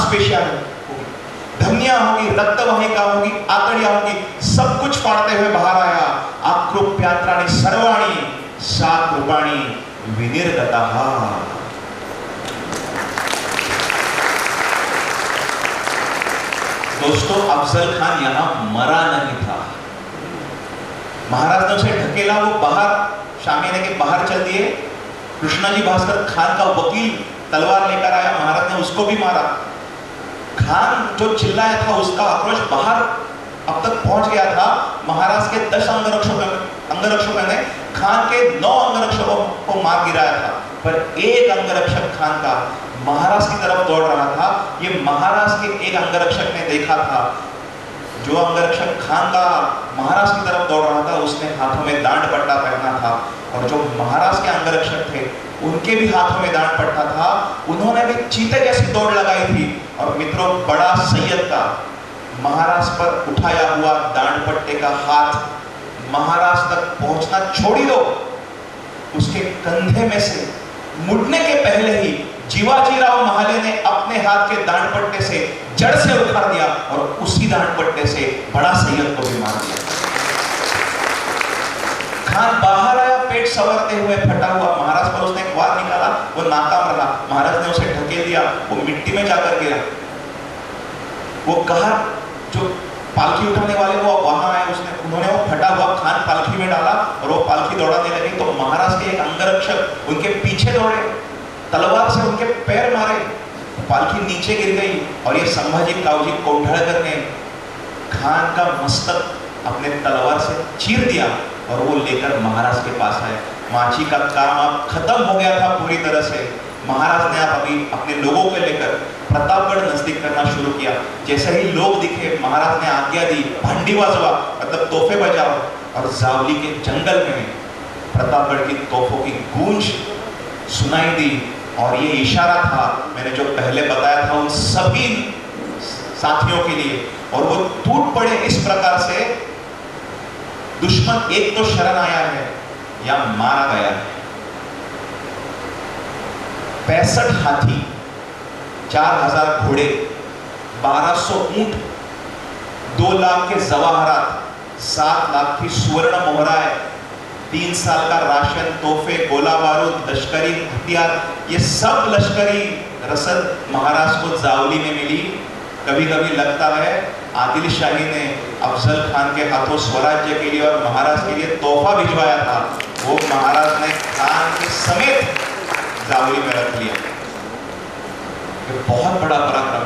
मांसपेशियां होगी, धमनियां होगी, रक्तवाहिका होगी, आंतड़ियां होगी, सब कुछ फाड़ते हुए बाहर आया। आकृप्यात्राणि सर्वाणि साकृपाणि विनिर्गतः। दोस्तों, अफजल खान यहां मरा नहीं था। महाराज ने उसे ढकेला, वो बाहर शामियाने के बाहर चल दिए। कृष्णाजी भास्कर खान का वकील तलवार लेकर आया, महाराज ने उसको भी मारा। खान जो चिल्लाया था उसका आक्रोश बाहर अब तक पहुंच गया था। महाराज के 10 अंगरक्षकों ने खान के 9 अंगरक्षकों को मार गिराया था, पर एक अंगरक्षक खान का महाराज की तरफ दौड़ रहा था। ये महाराज के एक अंगरक्षक ने देखा था। जो अंगरक्षक खान का महाराज की तरफ दौड़ रहा था उसने हाथों में दांड पट्टा पहना था, और जो महाराज के अंगरक्षक थे उनके भी हाथों में दांड पट्टा था। उन्होंने भी चीते जैसी दौड़ लगाई थी। और मित्रों, बड़ा सैयद का महाराज पर उठाया हुआ दांड पट्टे का हाथ महाराज तक पहुंचना छोड़ी दो, उसके कंधे में से मुड़ने के पहले ही जीवाजीराव महाले ने अपने हाथ के दांड पट्टे से जड़ से उखाड़ दिया और उसी दांड पट्टे से बड़ा सैयद को भी मार दिया। खान बाहर आया, पेट संवरते हुए फटा हुआ। महाराज पर उसने एक वार निकाला, वो नाकाम रहा। महाराज ने उसे ढकेल दिया, वो मिट्टी में जाकर गिरा। वो कहा जो पालकी उठाने वाले वो वहां आए, उन्होंने वो फटा हुआ खान पालकी में डाला और वो पालकी दौड़ाने लगी। तो महाराज के एक अंगरक्षक उनके पीछे दौड़े, तलवार से उनके पैर मारे, पालकी नीचे गिर गई। और ये संभाजी काऊजी कोंढाळकर ने खान का मस्तक अपने तलवार से चीर दिया और वो लेकर महाराज के पास आए। मांझी का काम अब खत्म हो गया था पूरी तरह से। महाराज ने आप अभी अपने लोगों को लेकर प्रतापगढ़ नजदीक करना शुरू किया। जैसे ही लोग दिखे, महाराज ने आज्ञा दी, भांडी बजवा, मतलब तोहफे बजाओ। और जावली के जंगल में प्रतापगढ़ की तोहफों की गूंज सुनाई दी। और ये इशारा था, मैंने जो पहले बताया था, उन सभी साथियों के लिए। और वो टूट पड़े इस प्रकार से, दुश्मन एक तो शरण आया है या मारा गया है। 65 हाथी, 4000 घोड़े, 1200 ऊंट, 2 लाख के जवाहरात, 7 लाख की सुवर्ण मोहराएं, 3 साल का राशन, तोहफे, गोला बारूद, लश्करी हथियार, ये सब लश्करी रसद महाराज को जावली में मिली। कभी कभी लगता है आदिल शाही ने अफजल खान के हाथों स्वराज्य के लिए और महाराज के लिए तोहफा भिजवाया था, वो महाराज ने खान के समेत जावली में रख लिया। ये बहुत बड़ा पराक्रम।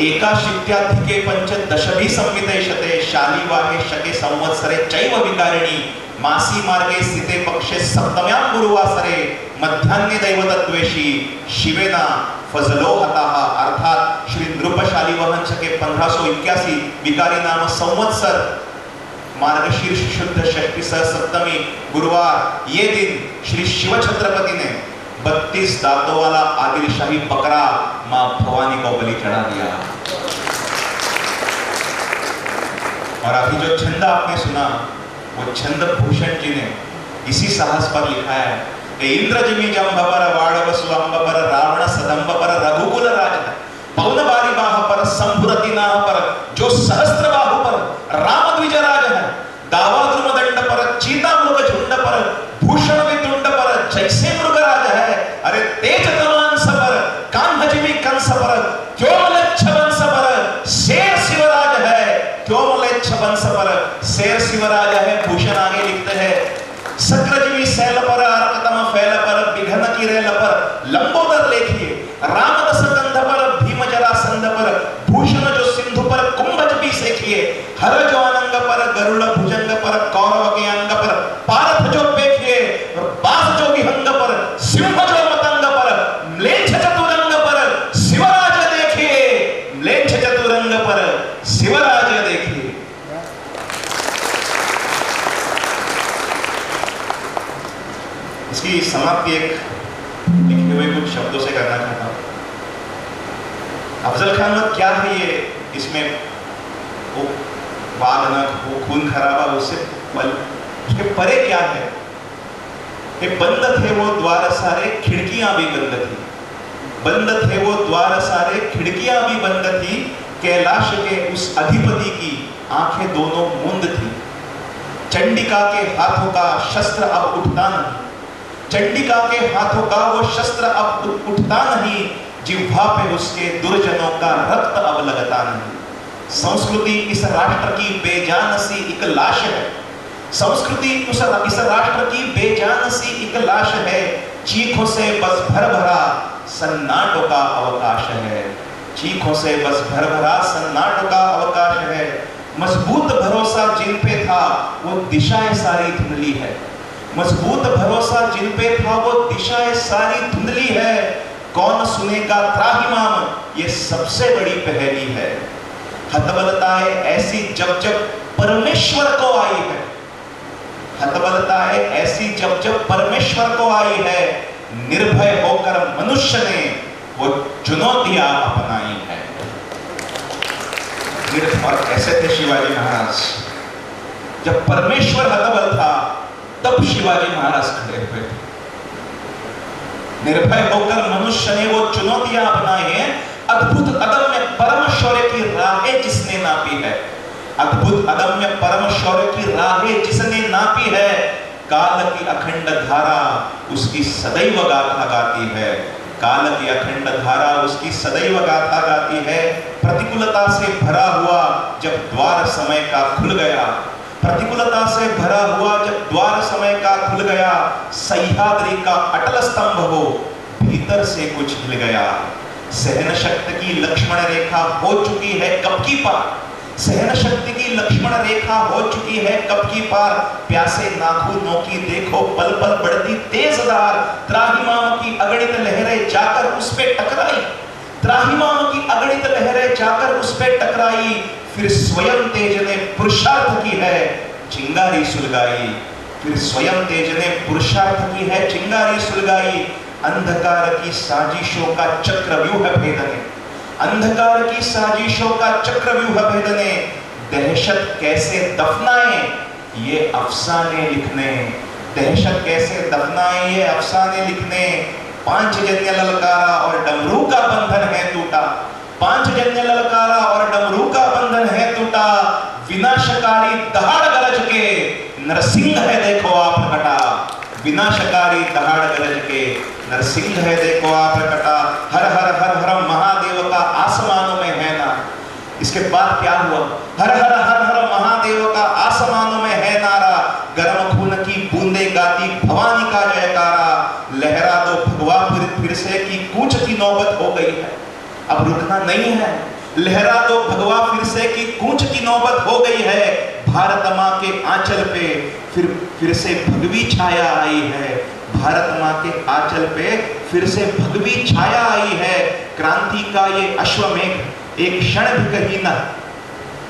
एकाशीत्याधिके पंचदशभिः संवितैषते शालीवाहे शके संवत्सरे चैव विकारिणी मासी मार्गे स्थिते पक्षे सप्तम्यां गुरुवासरे मध्यान्हे दैवतद्वेषी शिवेना फजलो हताः। अर्थात श्री नृपशाली वहन शके 1581 विकारी नाम संवत्सर मार्गशीर्ष शुद्ध षष्ठी सह सप्तमी गुरुवार, ये दिन श्री शिव छत्रपति ने 32 दांतों वाला आदिल शाही बकरा मां भवानी को बलि चढ़ा दिया। और अभी जो छंद आपने सुना, वो छंद भूषण जी ने इसी साहस पर लिखा है। इंद्रजिमी जंभवर वाड़व सुअंबर रावण सदंब पर रघुकुल राज पवन बारी बाह पर संभुरति नाह पर जो सहस्त्र बाहु पर राम द्विज राज है। दावा द्रुम दंड पर चीता मृग झुंड पर भूषण वितुंड पर जैसे मृगराज है। अरे तेज तमान सबर कान्हजिमी कंस पर क्यों मलेच्छ वंश पर शेर शिवराज है। क्यों मलेच्छ वंश पर शेर शिवराज है। भूषण आगे लिखते हैं सक्रजीवी शैल पर अरकतम फैल पर विघन की रेल पर लंबोदर लेखिए रामदस कंध पर भीम जरासंध पर भूषण जो सिंधु पर कुंभज भी सेखिए। हर जो अनंग पर गरुड़ भुजंग पर कौरव के अंग पर पारथ जो देखिए बास जो विहंग पर सिंह जो मतंग पर म्लेच्छ चतुरंग पर शिवराज देखिए। म्लेच्छ चतुरंग पर शिवराज देखिए। इसकी समाप्ति एक लिखे हुए कुछ शब्दों से करना चाहता हूं। अफजल खान में क्या है ये, इसमें वो बाघ नख, वो खून खराबा, उसके परे क्या है। ये बंद थे वो द्वार सारे, खिड़कियां भी बंद थी। बंद थे वो द्वार सारे, खिड़कियां भी बंद थी। कैलाश के उस अधिपति की आंखें दोनों मुंद थी। चंडिका के हाथों का शस्त्र अब उठता नहीं, चंडिका के हाथों का वो शस्त्र अब उठता नहीं। जिह्वा पे उसके दुर्जनों का रक्त अब लगता नहीं। संस्कृति इस राष्ट्र की बेजान सी एक लाश है, संस्कृति इस राष्ट्र की बेजान सी एक लाश है। चीखों से बस भर भरा सन्नाटों का अवकाश है, चीखों से बस भर भरा सन्नाटों का अवकाश है। मजबूत भरोसा जिन पे था वो दिशाएं सारी धुंधली है, मजबूत भरोसा जिन पे था वो दिशाएं सारी धुंधली है। कौन सुनेगा त्राहिमाम, ये सबसे बड़ी पहेली है। हतबलताएं ऐसी जब जब परमेश्वर को आई है, हतबलताएं ऐसी जब जब परमेश्वर को आई है। निर्भय होकर मनुष्य ने वो चुनौतियां अपनाई है। और कैसे थे शिवाजी महाराज? जब परमेश्वर हतबल था तब शिवाजी महाराज खड़े हुए थे। निर्भय होकर मनुष्य ने वो चुनौतियां अपनाई हैं। अद्भुत अदम्य परम शौर्य की राहें जिसने नापी है, अद्भुत अदम्य परम शौर्य की राहें जिसने नापी है। काल की अखंड धारा उसकी सदैव गाथा गाती है, काल की अखंड धारा उसकी सदैव गाथा गाती है। प्रतिकूलता से भरा हुआ जब द्वार समय का खुल गया, प्रतिकूलता से भरा हुआ जब द्वार समय का खुल गया। सह्याद्री का अटल स्तंभ हो भीतर से कुछ हिल गया। सहन शक्ति की लक्ष्मण रेखा हो चुकी है कब की पार, सहन शक्ति की लक्ष्मण रेखा हो चुकी है कब की पार। प्यासे नाखूनों की देखो पल पल बढ़ती तेज धार। त्राहिमाम की अगणित लहरें जाकर उस पे टकराई, त्राहिमाम की अगणित लहरें जाकर उस पे टकराई। फिर स्वयं तेज ने पुरुषार्थ की है चिंगारी सुलगाई, फिर स्वयं तेज ने पुरुषार्थ की है चिंगारी सुलगाई। अंधकार की साजिशों का चक्रव्यूह भेदने, अंधकार की साजिशों का चक्रव्यूह भेदने। दहशत कैसे दफनाए ये अफसाने लिखने, दहशत कैसे दफनाए ये अफसाने लिखने। पांचजन्य ललकारा और डमरू का बंधन है टूटा, पांचजन्य ललकारा और डमरू का बंधन है टूटा। विनाशकारी दहाड़ गरज के नरसिंह है देखो आप प्रकटा, विनाशकारी दहाड़ गरज के नरसिंह है देखो आप प्रकटा। हर हर हर हर महादेव का आसमानों में है ना। इसके बाद क्या हुआ? हर हर हर हर महादेव का आसमानों में है नारा। गर्म खून की बूंदे गाती भवानी का जयकारा। लहरा दो भगवा फिर से की कूच की नौबत हो गई है, अब रुकना नहीं है। लहरा दो भगवा फिर से की कूच की नौबत हो गई है। भारत माँ के आंचल पे फिर से भगवी छाया आई है, भारत माँ के आंचल पे फिर से भगवी छाया आई है। क्रांति का ये अश्वमेघ एक क्षण भी कहीं ना,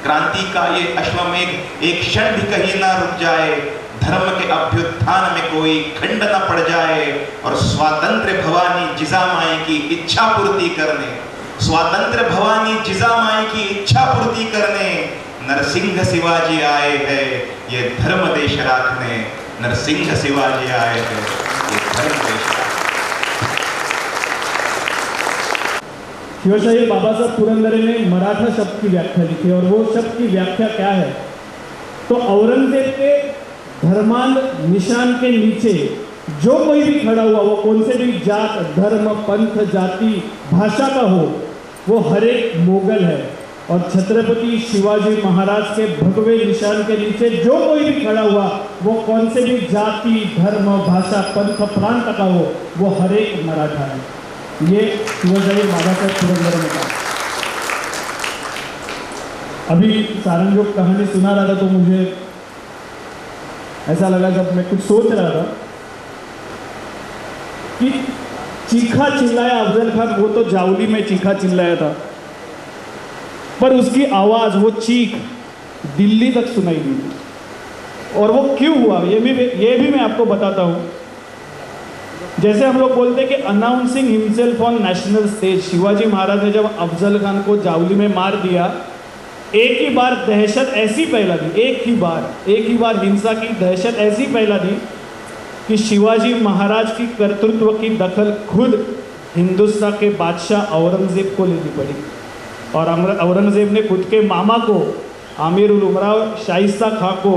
क्रांति का ये अश्वमेघ एक क्षण भी कहीं ना रुक जाए। धर्म के अभ्युत्थान में कोई खंड न पड़ जाए। और स्वातंत्र भवानी जिजामाई की इच्छा पूर्ति करने, स्वातंत्र भवानी जिजामाई की इच्छा पूर्ति करने नरसिंह शिवाजी आए हैं ये धर्म देश राखने। नरसिंह शिवाजी आए हैं ये धर्म देश राखने। शिवशाही बाबा साहब पुरंदरे ने मराठा शब्द की व्याख्या लिखी और वो शब्द की व्याख्या क्या है? तो औरंगजेब के धर्मांध निशान के नीचे जो कोई भी खड़ा हुआ, वो कौन से भी जात धर्म पंथ जाति भाषा का हो, वो हर एक मोगल है। और छत्रपति शिवाजी महाराज के भगवे निशान के नीचे जो कोई भी खड़ा हुआ, वो कौन से भी जाति धर्म भाषा पंथ प्रांत का हो, वो हर एक मराठा है। ये शिवशाही बाबा साहब पुरंदरे में कहा। अभी सारंग जो कहानी सुना रहा था तो मुझे ऐसा लगा, जब मैं कुछ सोच रहा था कि चीखा चिल्लाया अफजल खान, वो तो जावली में चीखा चिल्लाया था, पर उसकी आवाज़, वो चीख दिल्ली तक सुनाई दी। और वो क्यों हुआ ये भी मैं आपको बताता हूँ। जैसे हम लोग बोलते हैं कि announcing himself on national stage, Shivaji Maharaj ने जब अफजल खान को जावली में मार दिया, एक ही बार दहशत ऐसी फैला दी, एक ही बार हिंसा की दहशत ऐसी फैला दी कि शिवाजी महाराज की कर्तृत्व की दखल खुद हिंदुस्तान के बादशाह औरंगज़ेब को लेनी पड़ी और औरंगज़ेब ने खुद के मामा को आमिर उल उमराव शाइस्ता खां को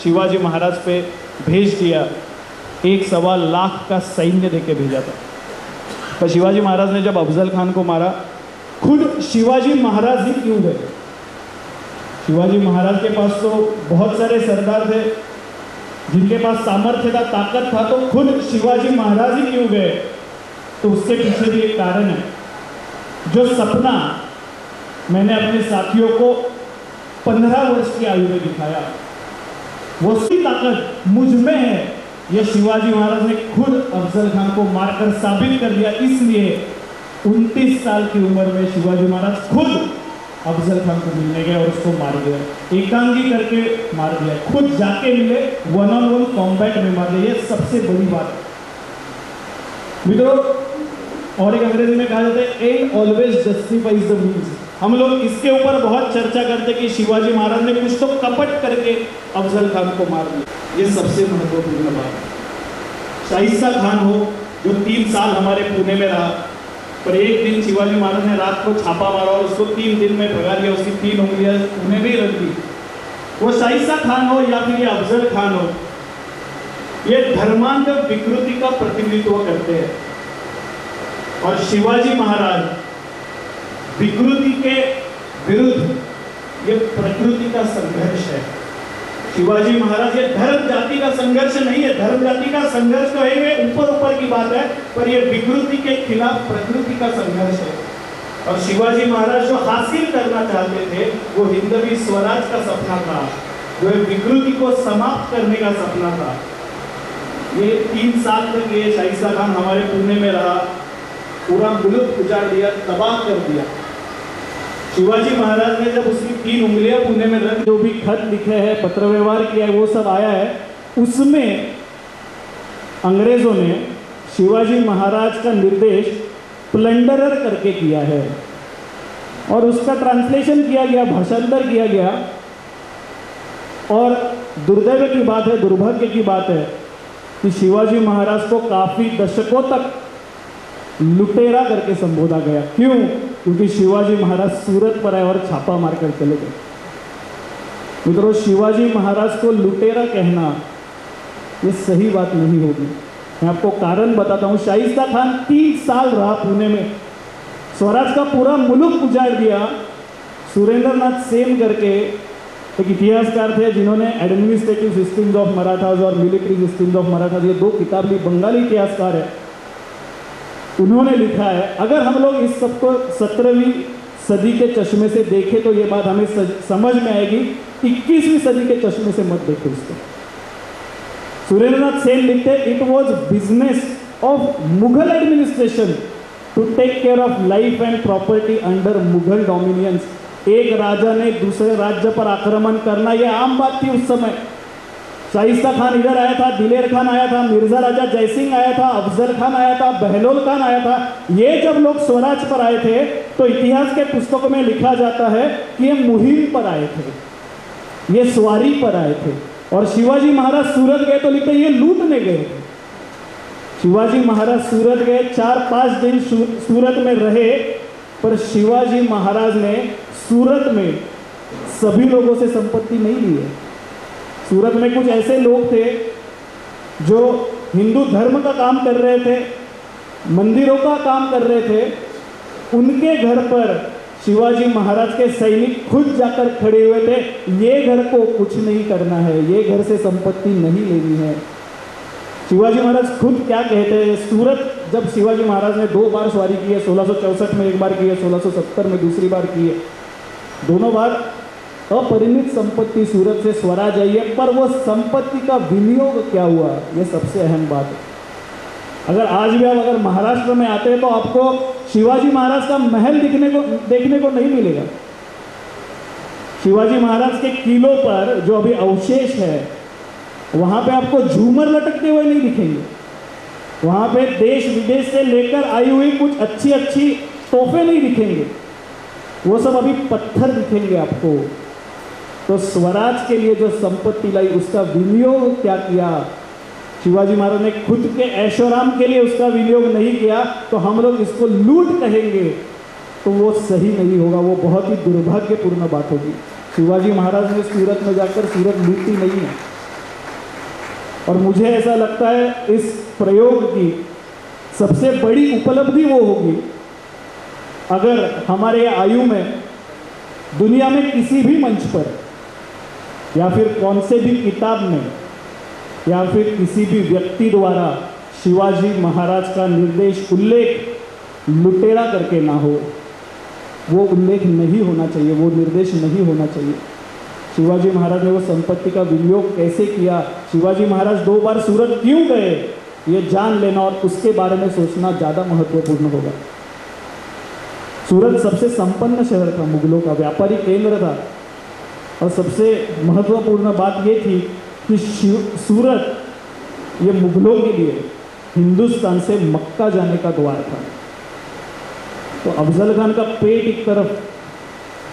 शिवाजी महाराज पे भेज दिया। 1.25 लाख का सैन्य देके भेजा था। पर शिवाजी महाराज ने जब अफजल खान को मारा, खुद शिवाजी महाराज ही क्यों गए? शिवाजी महाराज के पास तो बहुत सारे सरदार थे जिनके पास सामर्थ्य था, ताकत था, तो खुद शिवाजी महाराज ही क्यों गए? तो उसके पीछे भी एक कारण है। जो सपना मैंने अपने साथियों को 15 वर्ष की आयु में दिखाया, वो सी ताकत मुझ में है, यह शिवाजी महाराज ने खुद अफजल खान को मारकर साबित कर दिया। इसलिए 29 साल की उम्र में शिवाजी महाराज खुद अफजल खान को मिलने गए और उसको मार दिया, एकांगी करके मार दिया, खुद जाके मिले, 1-on-1 कॉम्बैट में मार दिया। ये सबसे बड़ी बात है मित्रों। और एक अंग्रेजी में कहा जाता है and always justifies the means. हम लोग इसके ऊपर बहुत चर्चा करते कि शिवाजी महाराज ने कुछ तो कपट करके अफजल खान को मार दिया। ये सबसे महत्वपूर्ण बात है। शाइस्ता खान हो जो 3 साल हमारे पुणे में रहा, पर एक दिन शिवाजी महाराज ने रात को छापा मारा और उसको 3 दिन में भगा दिया, उसकी 3 उंगलियां पुणे में ही रख दी। वो शाइस्ता खान हो या फिर ये अफजल खान हो, ये धर्मांध विकृति का प्रतिनिधित्व करते हैं। और शिवाजी महाराज विकृति के विरुद्ध ये प्रकृति का संघर्ष है। शिवाजी महाराज ये धर्म जाति का संघर्ष नहीं है। धर्म जाति का संघर्ष तो है, ये ऊपर की बात है, पर ये विकृति के खिलाफ प्रकृति का संघर्ष है। और शिवाजी महाराज जो हासिल करना चाहते थे वो हिंदवी स्वराज का सपना था, जो विकृति को समाप्त करने का सपना था। ये 3 साल तक ये शाइस्ता खान हमारे पुणे में रहा, पूरा मुल्क उजाड़ दिया, तबाह कर दिया। शिवाजी महाराज ने जब उसकी 3 उंगलियां पुणे में रख, जो भी खत लिखे हैं, पत्र व्यवहार किया है, वो सब आया है, उसमें अंग्रेजों ने शिवाजी महाराज का निर्देश प्लंडरर करके किया है और उसका ट्रांसलेशन किया गया, भाषांतर किया गया। और दुर्दैव की बात है, दुर्भाग्य की बात है कि शिवाजी महाराज को काफी दशकों तक लुटेरा करके संबोधा गया। क्यों? क्योंकि शिवाजी महाराज सूरत पर आए और छापा मारकर चले गए। मित्रों, शिवाजी महाराज को लुटेरा कहना ये सही बात नहीं होगी। मैं आपको कारण बताता हूँ। शाइस्ता खान 3 साल रहा पुणे में, स्वराज का पूरा मुल्क उजाड़ दिया। सुरेंद्रनाथ सेन करके एक इतिहासकार थे जिन्होंने एडमिनिस्ट्रेटिव सिस्टम्स ऑफ मराठाज और मिलिट्री सिस्टम्स ऑफ मराठाज, ये 2 किताब ली, बंगाली इतिहासकार है। उन्होंने लिखा है, अगर हम लोग इस सबको 17वीं सदी के चश्मे से देखें तो ये बात हमें समझ में आएगी, 21वीं सदी के चश्मे से मत देखो इसको। सुरेंद्रनाथ सेन लिखते हैं, it was business of Mughal administration to take care of life and property under Mughal dominions. एक राजा ने दूसरे राज्य पर आक्रमण करना ये आम बात थी उस समय। शाइस्ता खान इधर आया था, दिलेर खान आया था, मिर्जा राजा जयसिंह आया था, अफजल खान आया था, बहलोल खान आया था। ये जब लोग स्वराज पर आए थे तो इतिहास के पुस्तकों में लिखा जाता है कि ये मुहिम पर आए थे, ये सवारी पर आए थे। और शिवाजी महाराज सूरत गए तो लिखते ये लूटने गए थे। शिवाजी महाराज सूरत गए, 4-5 दिन सूरत में रहे, पर शिवाजी महाराज ने सूरत में सभी लोगों से संपत्ति नहीं ली है। सूरत में कुछ ऐसे लोग थे जो हिंदू धर्म का काम कर रहे थे, मंदिरों का काम कर रहे थे, उनके घर पर शिवाजी महाराज के सैनिक खुद जाकर खड़े हुए थे, ये घर को कुछ नहीं करना है, ये घर से संपत्ति नहीं लेनी है। शिवाजी महाराज खुद क्या कहते हैं, सूरत जब शिवाजी महाराज ने 2 बार सवारी की है, 1664 में एक बार की है, 1670 में दूसरी बार की है, दोनों बार अपरिमित संपत्ति सूरत से स्वराज आई है, पर वो संपत्ति का विनियोग क्या हुआ, ये सबसे अहम बात है। अगर आज भी आप अगर महाराष्ट्र में आते हैं तो आपको शिवाजी महाराज का महल देखने को नहीं मिलेगा। शिवाजी महाराज के किलों पर जो अभी अवशेष है, वहाँ पे आपको झूमर लटकते हुए नहीं दिखेंगे। वहाँ पे देश विदेश से लेकर आई हुई कुछ अच्छी तोहफे नहीं दिखेंगे, वो सब अभी पत्थर दिखेंगे आपको। तो स्वराज के लिए जो संपत्ति लाई उसका विनियोग क्या किया शिवाजी महाराज ने खुद के ऐशोराम के लिए उसका विनियोग नहीं किया, तो हम लोग इसको लूट कहेंगे तो वो सही नहीं होगा, वो बहुत ही दुर्भाग्यपूर्ण बात होगी। शिवाजी महाराज ने सूरत में जाकर सूरत लूटी नहीं है। और मुझे ऐसा लगता है इस प्रयोग की सबसे बड़ी उपलब्धि वो होगी अगर हमारे आयु में दुनिया में किसी भी मंच पर या फिर कौन से भी किताब में या फिर किसी भी व्यक्ति द्वारा शिवाजी महाराज का निर्देश उल्लेख लुटेरा करके ना हो। वो उल्लेख नहीं होना चाहिए, वो निर्देश नहीं होना चाहिए। शिवाजी महाराज ने वो संपत्ति का विनियोग कैसे किया, शिवाजी महाराज 2 बार सूरत क्यों गए, ये जान लेना और उसके बारे में सोचना ज़्यादा महत्वपूर्ण होगा। सूरत सबसे संपन्न शहर था, मुगलों का व्यापारी केंद्र था। और सबसे महत्वपूर्ण बात ये थी कि सूरत ये मुगलों के लिए हिंदुस्तान से मक्का जाने का द्वार था। तो अफजल खान का पेट एक तरफ,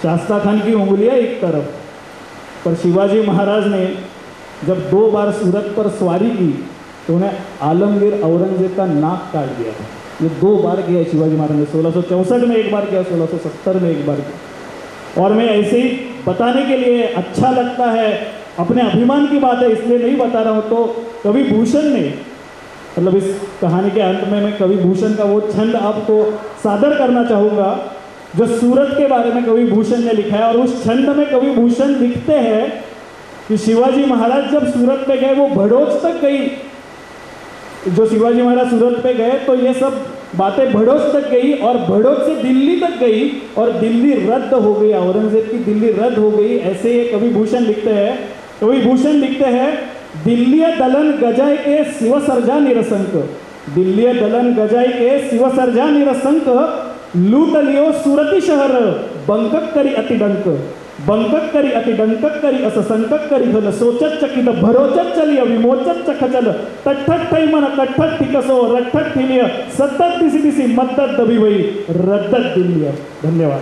शास्ता खान की उंगलियां एक तरफ, पर शिवाजी महाराज ने जब 2 बार सूरत पर सवारी की तो उन्हें आलमगीर औरंगजेब का नाक काट दिया था। ये 2 बार किया शिवाजी महाराज ने, 1664 में एक बार किया, 1670 में एक बार किया। और मैं ऐसे ही बताने के लिए अच्छा लगता है, अपने अभिमान की बात है इसलिए नहीं बता रहा हूँ। तो कवि भूषण ने, मतलब इस कहानी के अंत में मैं कवि भूषण का वो छंद आपको सादर करना चाहूँगा जो सूरत के बारे में कवि भूषण ने लिखा है। और उस छंद में कवि भूषण लिखते हैं कि शिवाजी महाराज जब सूरत पे गए, वो भड़ोच तक गई, जो शिवाजी महाराज सूरत पे गए तो ये सब बातें भड़ोच तक गई और भड़ोच से दिल्ली तक गई और दिल्ली रद्द हो गई, औरंगजेब की दिल्ली रद्द हो गई। ऐसे ये कवि भूषण लिखते हैं। कवि भूषण लिखते हैं, दिल्ली दलन गजाय के शिव सर्जा निरसंक, दिल्ली दलन गजाय के शिव सर्जा निरसंक, लूट लियो सूरती शहर बंकक करी अतिडंक, बंकक करी अतिडंकक करी अस संकट करी हल, सोचत चकित भरोचत चलिय विमोचत चखचल, तठ्ठट ठई मन कठ्ठट ठिकसो रठ्ठट ठिलिय, सत्तत दिसी दिसी मद्दत दबी वही रद्दत दिल्ली। धन्यवाद।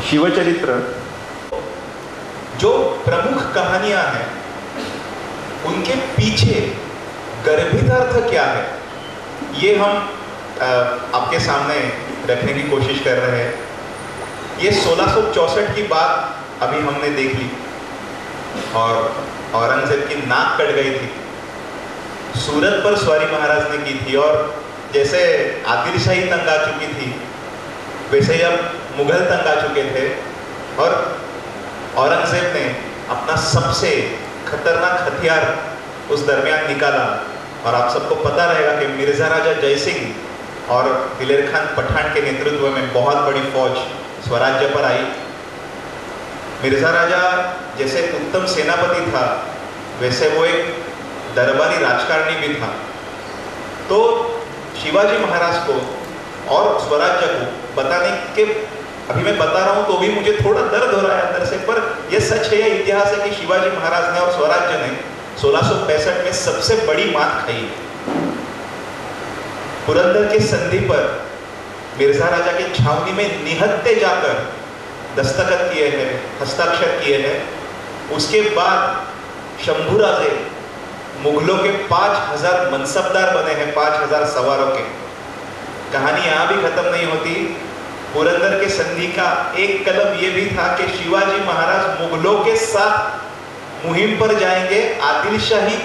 शिवचरित्र जो प्रमुख कहानियां हैं उनके पीछे गर्भित अर्थ क्या है, ये हम आपके सामने रखने की कोशिश कर रहे हैं। ये 1664 की बात अभी हमने देख ली और औरंगजेब की नाक कट गई थी, सूरत पर सवारी महाराज ने की थी। और जैसे आदिल शाही तंग आ चुकी थी वैसे ही अब मुगल तंग आ चुके थे और औरंगजेब ने अपना सबसे खतरनाक हथियार उस दरमियान निकाला। और आप सबको पता रहेगा कि मिर्जा राजा जयसिंह और दिलेर खान पठान के नेतृत्व में बहुत बड़ी फौज स्वराज्य पर आई। मिर्जा राजा जैसे उत्तम सेनापति था वैसे वो एक दरबारी राजकारणी भी था। तो शिवाजी महाराज को और स्वराज्य को बताने के, अभी मैं बता रहा हूं तो भी मुझे थोड़ा दर्द हो रहा है अंदर से, पर यह सच है, यह इतिहास है कि शिवाजी महाराज ने और स्वराज्य ने 1665 में सबसे बड़ी मात खाई। पुरंदर के संधि पर मिर्जा राजा के छावनी में निहत्ते जाकर दस्तखत किए हैं, हस्ताक्षर किए हैं। उसके बाद शंभूराजे मुगलों के 5000 मनसबदार बने हैं, 5000 सवारों के। कहानी यहाँ भी खत्म नहीं होती। पुरंदर के संधि का एक कलम ये भी था कि शिवाजी महाराज मुगलों के साथ मुहिम पर जाएंगे आदिल शाही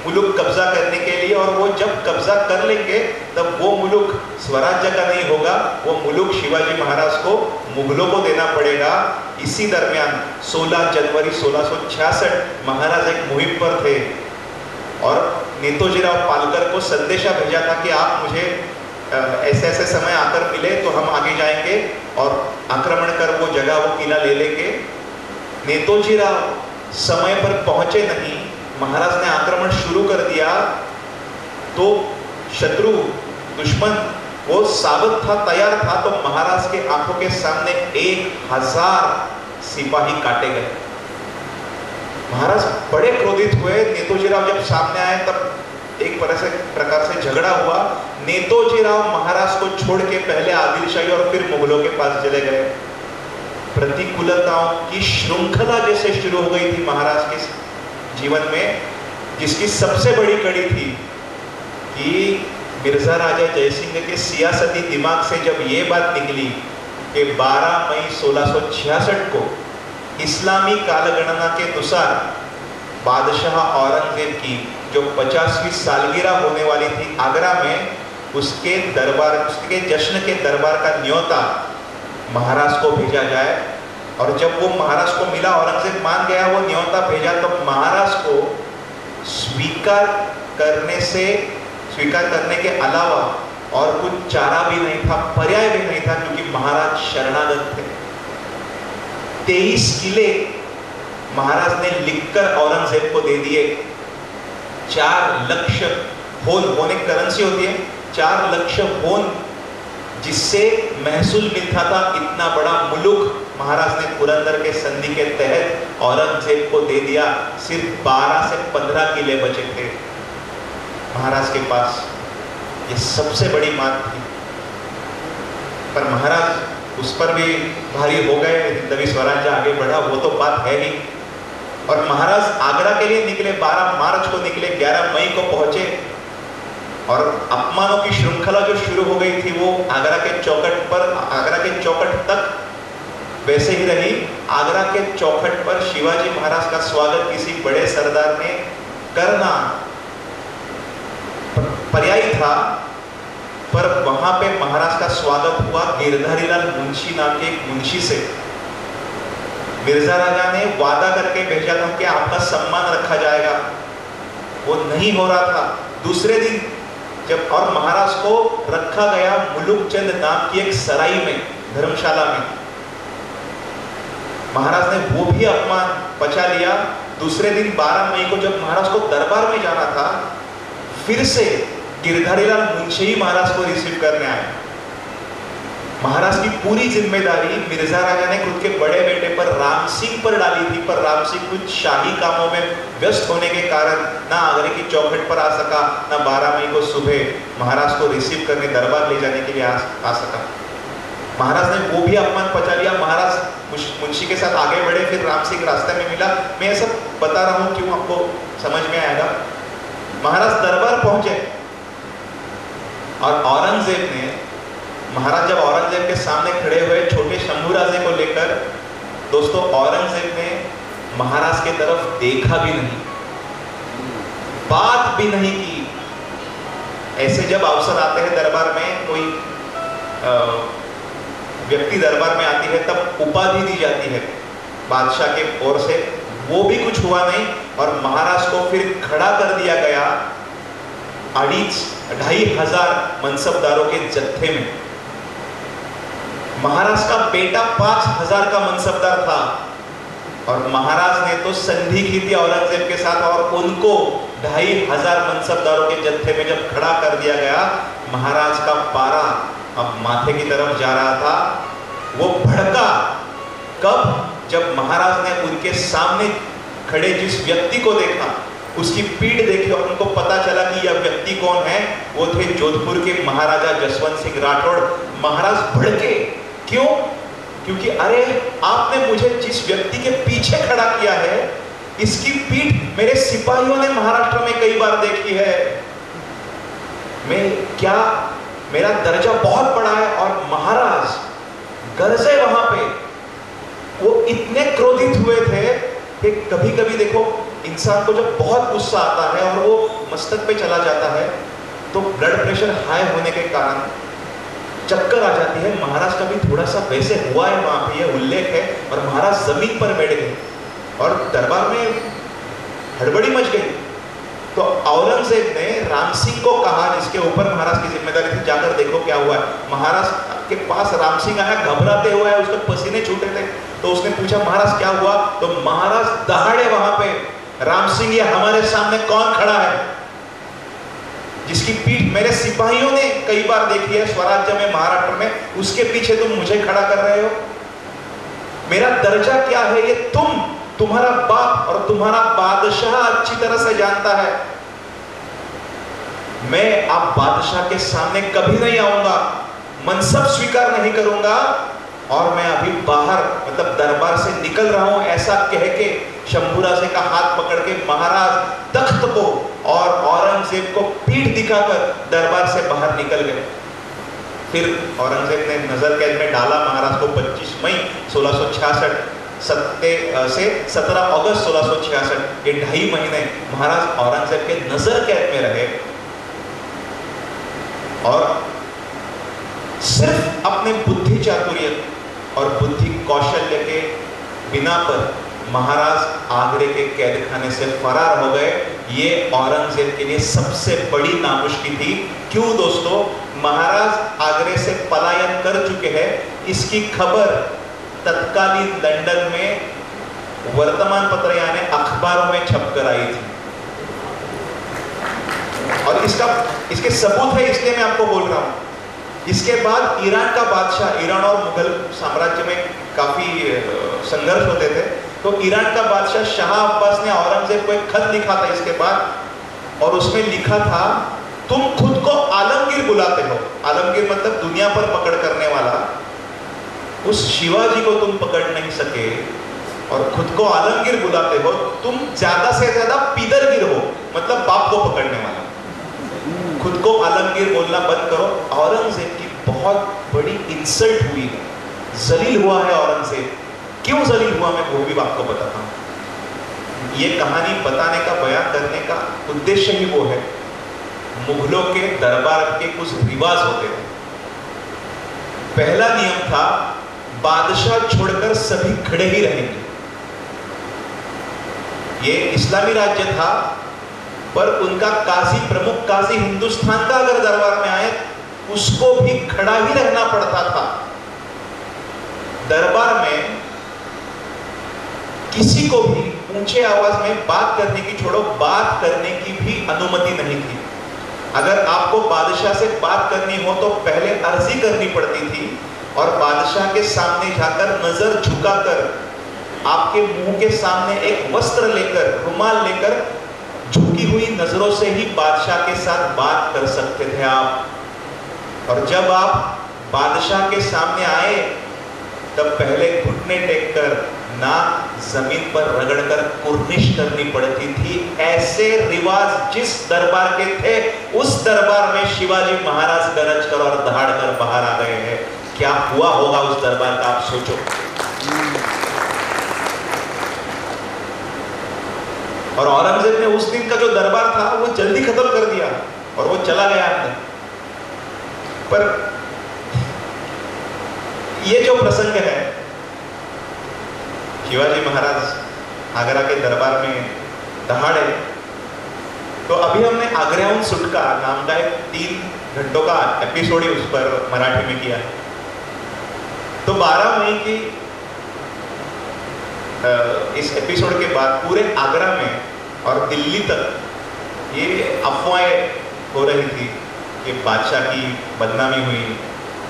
मुल्क कब्जा करने के लिए, और वो जब कब्जा कर लेंगे तब वो मुल्क स्वराज्य का नहीं होगा, वो मुल्क शिवाजी महाराज को मुगलों को देना पड़ेगा। इसी दरमियान 16 जनवरी 1666 महाराज एक मुहिम पर थे और नेतोजीराव पालकर को संदेशा भेजा था कि आप मुझे ऐसे ऐसे समय आकर मिले तो हम आगे जाएंगे और आक्रमण कर वो जगह, वो किला ले लेंगे। नेतोजीराव समय पर पहुंचे नहीं, महाराज ने आक्रमण शुरू कर दिया तो शत्रु दुश्मन वो साबित था, तैयार था। तो महाराज के आंखों के सामने 1000 सिपाही काटे गए। महाराज बड़े क्रोधित हुए। नेतोजीराव जब सामने आए तब एक प्रकार से झगड़ा हुआ। नेतोजीराव महाराज को छोड़ के पहले आदिल शाही और फिर मुगलों के पास चले गए। प्रतिकूलताओं की श्रृंखला जैसे शुरू हो गई थी महाराज के जीवन में, जिसकी सबसे बड़ी कड़ी थी कि मिर्जा राजा जयसिंह के सियासती दिमाग से जब ये बात निकली कि 12 मई 1666 को इस्लामी कालगणना के अनुसार बादशाह औरंगजेब की जो 50वीं सालगिरह होने वाली थी आगरा में, उसके दरबार, उसके जश्न के दरबार का न्योता महाराज को भेजा जाए। और जब वो महाराज को मिला, औरंगजेब मान गया, वो न्योता भेजा, तो महाराज को स्वीकार करने के अलावा और कुछ चारा भी नहीं था, पर्याय भी नहीं था, क्योंकि महाराज शरणागत थे। 23 किले महाराज ने लिखकर औरंगजेब को दे दिए। 4 लक्ष होन एक करेंसी होती है, 4 लक्ष होन, जिससे महसूल मिलता था। इतना बड़ा मुल्क महाराज ने पुरंदर के संधि के तहत औरंगजेब को दे दिया। सिर्फ 12 से 15 किले बचे थे महाराज के पास। ये सबसे बड़ी बात थी, पर महाराज उस पर भी भारी हो गए, तभी स्वराज्य आगे बढ़ा, वो तो बात है ही। और महाराज आगरा के लिए निकले, 12 मार्च को निकले, 11 मई को पहुंचे। और अपमानों की श्रृंखला जो शुरू हो गई थी वो आगरा के चौखट तक वैसे ही रही। आगरा के चौखट पर शिवाजी महाराज का स्वागत किसी बड़े सरदार ने करना पर्यायी था, पर वहां पे महाराज का स्वागत हुआ गिरधारीलाल मुंशी नाम के एक मुंशी से। मिर्जा राजा ने वादा करके भेजा था कि आपका सम्मान रखा जाएगा, वो नहीं हो रहा था। दूसरे दिन जब और महाराज को रखा गया मुलुक चंद नाम की एक सराय में, धर्मशाला में, महाराज ने वो भी अपमान पचा लिया। दूसरे दिन 12 मई को जब महाराज को दरबार में जाना था, फिर से गिरधारीलाल मुंशी ही महाराज को रिसीव करने आए। महाराज की पूरी जिम्मेदारी मिर्जा राजा ने खुद के बड़े बेटे पर राम सिंह पर डाली थी, पर राम सिंह कुछ शाही कामों में व्यस्त होने के कारण ना आगरे की चौखट पर आ सका, ना 12 मई को सुबह महाराज को रिसीव करने दरबार ले जाने के लिए आ सका। महाराज ने वो भी अपमान पचा लिया। महाराज मुंशी के साथ आगे बढ़े, फिर राम सिंह रास्ते में मिला। मैं ये सब बता रहा हूँ क्यों, आपको समझ में आएगा। महाराज दरबार पहुंचे और औरंगजेब ने, महाराज जब औरंगजेब के सामने खड़े हुए छोटे शंभूराजे को लेकर, दोस्तों औरंगजेब ने महाराज के तरफ देखा भी नहीं, बात भी नहीं की। ऐसे जब अवसर आते हैं दरबार में, कोई व्यक्ति दरबार में आती है, तब उपाधि दी जाती है बादशाह के ओर से, वो भी कुछ हुआ नहीं। और महाराज को फिर खड़ा कर दिया गया 2,500 मनसबदारों के जत्थे में। महाराज का बेटा 5,000 का मनसबदार था, और महाराज ने तो संधि की थी औरंगजेब के साथ, और उनको 2,500 मनसबदारों के जत्थे में जब खड़ा कर दिया गया, महाराज का पारा अब माथे की तरफ जा रहा था। वो भड़का कब? जब महाराज ने उनके सामने खड़े जिस व्यक्ति को देखा, उसकी पीठ देखी, और उनको पता चला कि यह व्यक्ति कौन है। वो थे जोधपुर के महाराजा जसवंत सिंह राठौड़। महाराज भड़के, क्यों? क्योंकि अरे आपने मुझे जिस व्यक्ति के पीछे खड़ा किया है, इसकी पीठ मेरे सिपाहियों ने महाराष्ट्र में कई बार देखी है। मैं क्या, मेरा दर्जा बहुत बड़ा है। और महाराज गरजे वहां पे, वो इतने क्रोधित हुए थे कि कभी कभी देखो इंसान को जब बहुत गुस्सा आता है और वो मस्तक पे चला जाता है, तो ब्लड प्रेशर हाई होने के कारण चक्कर आ जाती है। महाराज का भी थोड़ा सा वैसे हुआ है, वहां पे ये उल्लेख है। और महाराज जमीन पर बैठ गए और दरबार में हड़बड़ी मच गई। तो औरंगजेब ने राम सिंह को कहा, जिसके ऊपर महाराज की जिम्मेदारी थी, जाकर देखो क्या हुआ है। महाराज के पास राम सिंह आया, घबराते हुए, उसके पसीने छूटे थे। तो उसने पूछा महाराज क्या हुआ? तो महाराज दहाड़े वहां पे, राम सिंह ये हमारे सामने कौन खड़ा है, जिसकी पीठ मेरे सिपाहियों ने कई बार देखी है स्वराज्य में, महाराष्ट्र में, उसके पीछे तुम मुझे खड़ा कर रहे हो? मेरा दर्जा क्या है ये तुम्हारा बाप और तुम्हारा बादशाह अच्छी तरह से जानता है। मैं आप बादशाह के सामने कभी नहीं आऊंगा, मनसब स्वीकार नहीं करूंगा और मैं अभी बाहर मतलब दरबार से निकल रहा हूं, ऐसा कह के शंभूराजे का हाथ पकड़ के महाराज तख्त को और औरंगजेब को पीठ दिखाकर दरबार से बाहर निकल गए। फिर औरंगजेब ने नजर कैद में डाला महाराज को 25 मई 1666 से 17 अगस्त 1666, ये 2.5 महीने महाराज औरंगजेब के नजर कैद में रहे और सिर्फ अपने बुद्धि चातुर्य और बुद्धि कौशल्य के बिना पर महाराज आगरे के कैद खाने से फरार हो गए। ये औरंगजेब के लिए सबसे बड़ी नामुश्किल थी। क्यों दोस्तों? महाराज आगरे से पलायन कर चुके हैं, इसकी खबर तत्कालीन लंदन में वर्तमान पत्र यानी अखबारों में छप कर आई थी और इसके सबूत है, इसलिए मैं आपको बोल रहा हूं। इसके बाद ईरान का बादशाह, ईरान और मुगल साम्राज्य में काफी संघर्ष होते थे, तो ईरान का बादशाह शाह अब्बास ने औरंगजेब को एक खत लिखा था इसके बाद, और उसमें लिखा था तुम खुद को आलमगीर बुलाते हो, आलमगीर मतलब दुनिया पर पकड़ करने वाला, उस शिवाजी को तुम पकड़ नहीं सके और खुद को आलमगीर बुलाते हो, तुम ज्यादा से ज्यादा पीदरगिर हो, मतलब बाप को पकड़ने वाला। खुद को आलमगीर बोलना बंद करो। औरंगजेब की बहुत बड़ी इंसल्ट हुई है, जलील हुआ है औरंगजेब। क्यों जलील हुआ मैं वो भी आपको बताता हूं। ये कहानी बताने का, बयान करने का उद्देश्य ही वो है। मुगलों के दरबार के कुछ रिवाज होते थे। पहला नियम था बादशाह छोड़कर सभी खड़े ही रहेंगे। ये इस्लामी राज्य था, पर उनका काजी, प्रमुख काजी हिंदुस्तान का अगर दरबार में आए उसको भी खड़ा ही रहना पड़ता था। दरबार में किसी को भी ऊंचे आवाज में बात करने की, छोड़ो बात करने की भी अनुमति नहीं थी। अगर आपको बादशाह से बात करनी हो तो पहले अर्जी करनी पड़ती थी और बादशाह के सामने जाकर नजर झुकाकर आपके मुंह के सामने एक वस्त्र लेकर, रुमाल लेकर, झुकी हुई नजरों से ही बादशाह के साथ बात कर सकते थे आप। और जब आप बादशाह के सामने आए तब पहले घुटने टेककर, नाक जमीन पर रगड़कर कुर्निश करनी पड़ती थी। ऐसे रिवाज जिस दरबार के थे उस दरबार में शिवाजी महाराज गरज कर और दहाड़ कर बाहर आ गए हैं। क्या हुआ होगा उस दरबार का, आप सोचो। और औरंगजेब ने उस दिन का जो दरबार था वो जल्दी खत्म कर दिया और वो चला गया अंदर। पर ये जो प्रसंग है, शिवाजी महाराज आगरा के दरबार में दहाड़े, तो अभी हमने आगऱ्याहून सुटका नाम का एक 3 घंटों का एपिसोड ही उस पर मराठी में किया। तो 12 मई की इस एपिसोड के बाद पूरे आगरा में और दिल्ली तक ये अफवाहें हो रही थी कि बादशाह की बदनामी हुई,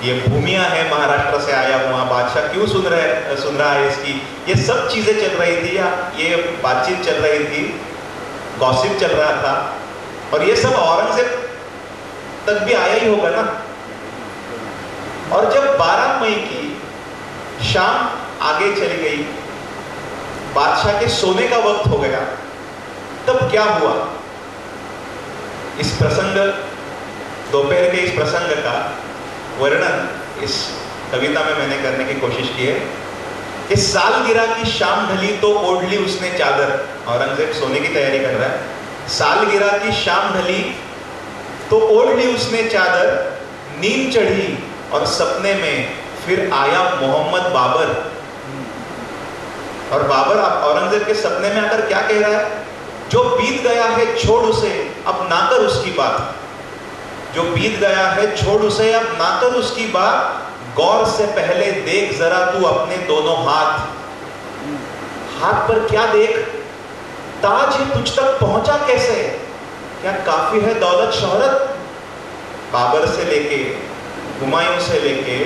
ये भूमिया है महाराष्ट्र से आया हुआ, बादशाह क्यों सुन रहा है इसकी, ये सब चीजें चल रही थी, या ये बातचीत चल रही थी, गॉसिप चल रहा था। और ये सब औरंगजेब तक भी आया ही होगा ना। और जब 12 मई की शाम आगे चली गई, बादशाह के सोने का वक्त हो गया, तब क्या हुआ? इस प्रसंग, दोपहर के इस प्रसंग का वर्णन इस कविता में मैंने करने की कोशिश की है कि सालगिरह की शाम ढली तो ओढ़ ली उसने चादर। औरंगजेब सोने की तैयारी कर रहा है। सालगिरह की शाम ढली तो ओढ़ ली उसने चादर, नींद चढ़ी और सपने में फिर आया मोहम्मद बाबर। और बाबर औरंगजेब के सपने में आकर क्या कह रहा है? जो बीत गया है छोड़ उसे, अब ना कर उसकी बात। जो बीत गया है छोड़ उसे, अब ना कर उसकी बात। गौर से पहले देख जरा तू अपने दोनों हाथ। हाथ पर क्या देख? ताज है तुझ तक पहुंचा कैसे? क्या काफी है दौलत शोहरत? बाबर से लेके, हुमायूं से लेके,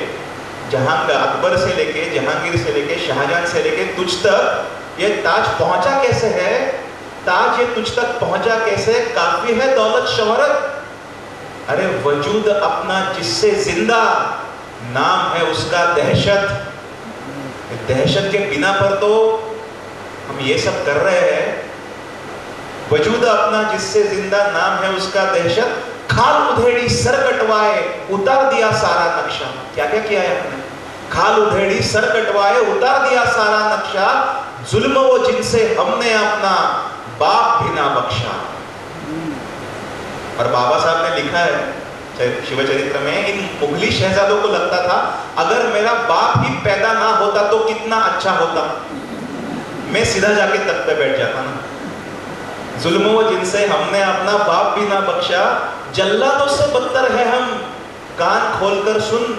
जहांगीर, अकबर से लेके, जहांगीर से लेके, शाहजहां से लेके तुझ तक ये ताज पहुंचा कैसे है? ताज ये तुझ तक पहुंचा कैसे? काफी है दौलत शोहरत। अरे वजूद अपना जिससे जिंदा, नाम है उसका दहशत। दहशत के बिना पर तो हम ये सब कर रहे हैं। वजूद अपना जिससे जिंदा नाम है उसका दहशत, खाल उधेड़ी सर कटवाए उतार दिया सारा नक्शा। क्या क्या किया है हमने? खाल उधेड़ी सर कटवाए उतार दिया सारा नक्शा, जुल्म वो जिनसे हमने अपना बाप भी ना बख्शा। और बाबा साहब ने लिखा है शिव चरित्र में, इन मुगली शहजादों को लगता था अगर मेरा बाप ही पैदा ना होता तो कितना अच्छा होता, मैं सीधा जाके तख्त पे बैठ जाता ना। जुल्म वो जिनसे हमने अपना बाप भी ना बख्शा, जल्लादों से बदतर है हम, कान खोलकर सुन।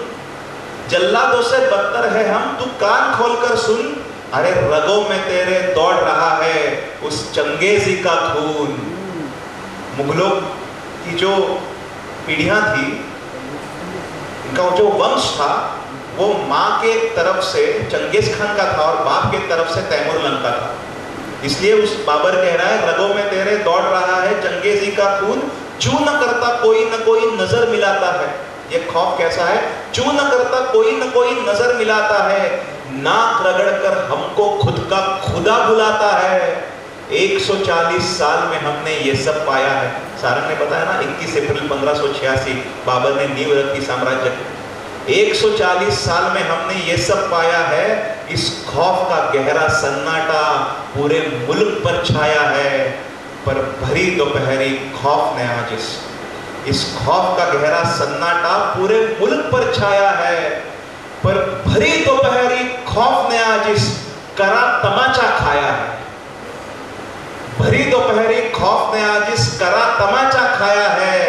जल्लादों से बदतर है हम, तू कान खोलकर सुन। अरे रगों में तेरे दौड़ रहा है उस चंगेजी का खून। मुगलों की जो पीढ़ियां थी, इनका जो वंश था वो माँ के तरफ से चंगेज खान का था और बाप के तरफ से तैमूर लंग का था। इसलिए उस बाबर कह रहा है रगों में तेरे दौड़ रहा है चंगेजी का खून, चू न करता कोई न कोई नजर मिलाता है। ये खौफ कैसा है? चू न करता कोई न कोई नजर मिलाता है, नाक रगड़ कर हमको खुद का खुदा बुलाता है। 140 साल में हमने ये सब पाया है। सारंग ने बताया ना 21 अप्रैल 1586 बाबर ने नींव रखी साम्राज्य की। 140 साल में हमने ये सब पाया है। इस खौफ का गहरा सन्नाटा पूरे मुल्क पर छाया है, पर भरी दोपहरी खौफ ने आज इस खौफ का गहरा सन्नाटा पूरे मुल्क पर छाया है, पर भरी दोपहरी खौफ ने आज इस करा तमाचा खाया है। भरी दोपहरी खौफ ने आज इस करा तमाचा खाया है,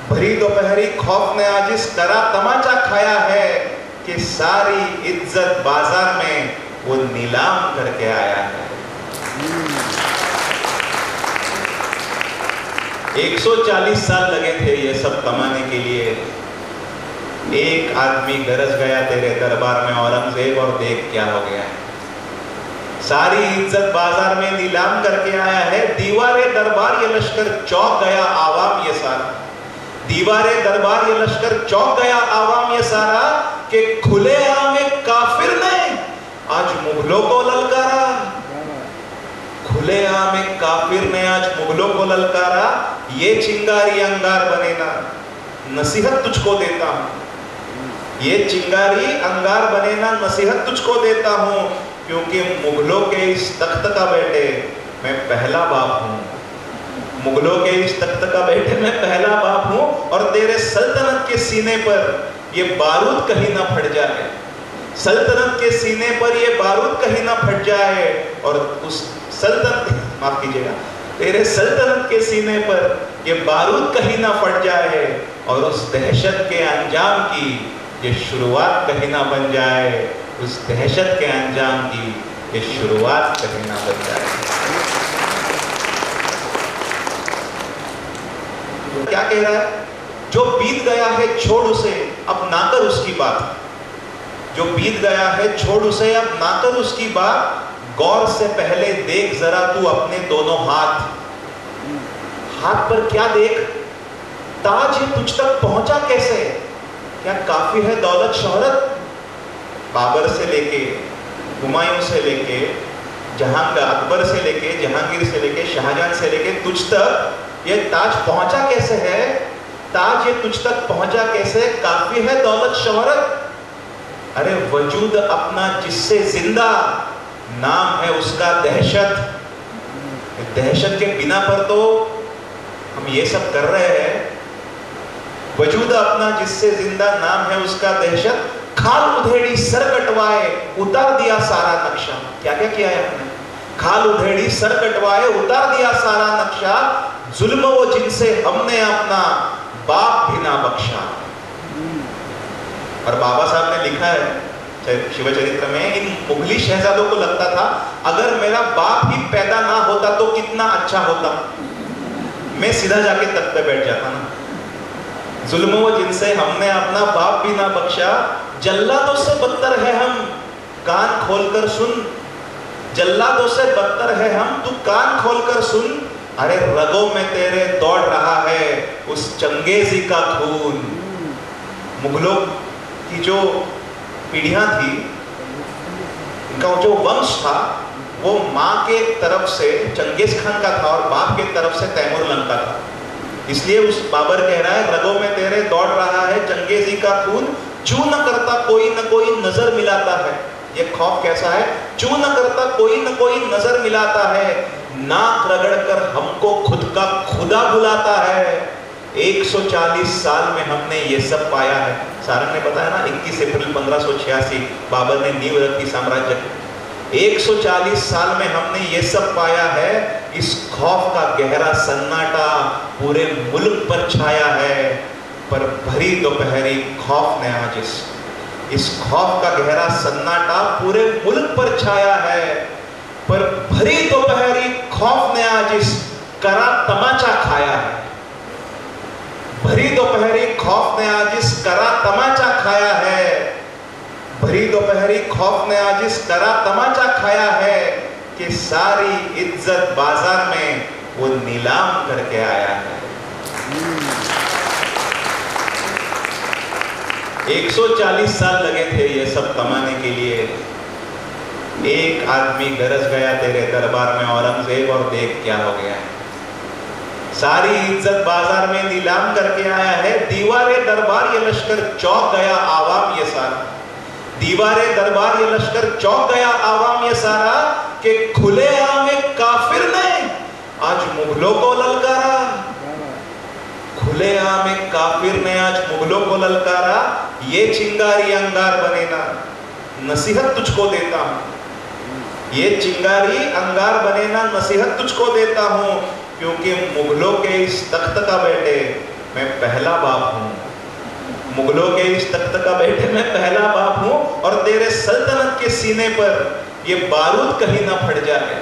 भरी दोपहरी खौफ ने आज इस करा तमाचा खाया है कि सारी इज्जत बाजार में वो नीलाम करके आया है। 140 साल लगे थे ये सब कमाने के लिए। एक आदमी गरज गया तेरे दरबार में औरंगजेब, और देख क्या हो गया है। सारी इज्जत बाजार में नीलाम करके आया है। दीवारे दरबार ये लश्कर चौक गया आवाम ये सारा। दीवारे दरबार ये लश्कर चौक गया आवाम ये सारा, कि खुले आम एक काफिर ने आज मुगलों को ललकारा। खुले आम एक काफिर ने आज मुगलों को ललकारा, ये चिंगारी अंगार बने ना, नसीहत तुझको देता हूं। ये चिंगारी अंगार बने ना, नसीहत तुझको देता हूं, क्योंकि मुगलों के इस तख्त का बेटे मैं पहला बाप हूं। मुगलों के इस तख्त का बेटे मैं पहला बाप हूं, और तेरे सल्तनत के सीने पर ये बारूद कहीं ना फट जाए। सल्तनत के सीने पर ये बारूद कहीं ना फट जाए, और उस सल्तनत, माफ कीजिएगा, तेरे सल्तनत के सीने पर ये बारूद कहीं ना फट जाए, और उस दहशत के अंजाम की ये शुरुआत कहीं ना बन जाए। उस दहशत के अंजाम की ये शुरुआत कहीं ना बन जाए। क्या कह रहा है? जो बीत गया है छोड़ उसे, अब ना कर उसकी बात। जो बीत गया है छोड़ उसे, अब ना कर उसकी बात। गौर से पहले देख जरा तू अपने दोनों हाथ। हाथ पर क्या देख? ताज ही तुझ तक पहुंचा कैसे? क्या काफी है दौलत शोहरत? बाबर से लेके, हुमायूं से लेके, जहांगीर, अकबर से लेके, जहांगीर से लेके, शाहजहां से लेके तुझ तक ये ताज पहुंचा कैसे है? ताज ये तुझ तक पहुंचा कैसे? काफी है दौलत शोहरत। अरे वजूद अपना जिससे जिंदा नाम है उसका दहशत। दहशत के बिना पर तो हम ये सब कर रहे हैं। वजूद अपना जिससे जिंदा नाम है उसका दहशत, खाल उधेड़ी सर कटवाए उतार दिया सारा नक्शा। क्या क्या किया है हमने? खाल उधेड़ी सर कटवाए उतार दिया सारा नक्शा, जुल्म वो जिनसे हमने अपना बाप भी ना बख्शा। और बाबा साहब ने लिखा है शिव चरित्र में, इन मुगली शहजादों को लगता था अगर मेरा बाप ही पैदा ना होता तो कितना अच्छा होता, मैं सीधा जाके तख्त पे बैठ जाता ना। जुल्म वो जिनसे हमने अपना बाप भी ना बख्शा, जल्लादों से बदतर है हम, कान खोलकर सुन। जल्लादों से बदतर है हम, तू कान खोलकर सुन। अरे रगों में तेरे दौड़ रहा है उस चंगेजी का खून। मुगलों की जो पीढ़ियां थी, इनका जो वंश था वो माँ के तरफ से चंगेज खान का था और बाप के तरफ से तैमूर लंका था। इसलिए उस बाबर कह रहा है, रगों में तेरे दौड़ रहा है चंगेजी का खून, चू न करता कोई न कोई नजर मिलाता है। ये खौफ कैसा है? चू न करता कोई न कोई नजर मिलाता है, नाक रगड़ कर हमको खुद का खुदा बुलाता है। 140 साल में हमने ये सब पाया है। सारंग ने बताया ना, 21 अप्रैल 1586 बाबर ने नींव रखी साम्राज्य की। 140 साल में हमने ये सब पाया है। इस खौफ का गहरा सन्नाटा पूरे मुल्क पर छाया है, पर भरी दोपहरी खौफ ने आज इस खौफ का गहरा सन्नाटा पूरे मुल्क पर छाया है, पर भरी दोपहरी खौफ ने आज इस करा तमाचा खाया है। भरी दोपहरी खौफ ने आज इस करा तमाचा खाया है। भरी दोपहरी खौफ ने आज इस करा तमाचा खाया है कि सारी इज्जत बाजार में वो नीलाम करके आया है। 140 साल लगे थे ये सब कमाने के लिए। एक आदमी गरज गया तेरे दरबार में औरंगजेब, और देख क्या हो गया है। सारी इज्जत बाजार में नीलाम करके आया है। दीवारे दरबार ये लश्कर चौक गया आवाम ये सारा। दीवारे दरबार ये लश्कर चौक गया आवाम ये सारा, कि खुले आम एक काफिर ने आज मुगलों को ललकारा। खुले आम एक काफिर ने आज मुगलों को ललकारा। ये चिंगारी अंगार बने ना, नसीहत तुझको देता हूं। ये चिंगारी अंगार बने ना, नसीहत तुझको देता हूं, क्योंकि मुगलों के इस तख्त का बेटे मैं पहला बाप हूं। मुगलों के इस तख्त का बेटे मैं पहला बाप हूं, और तेरे सल्तनत के सीने पर ये बारूद कहीं ना फट जाए।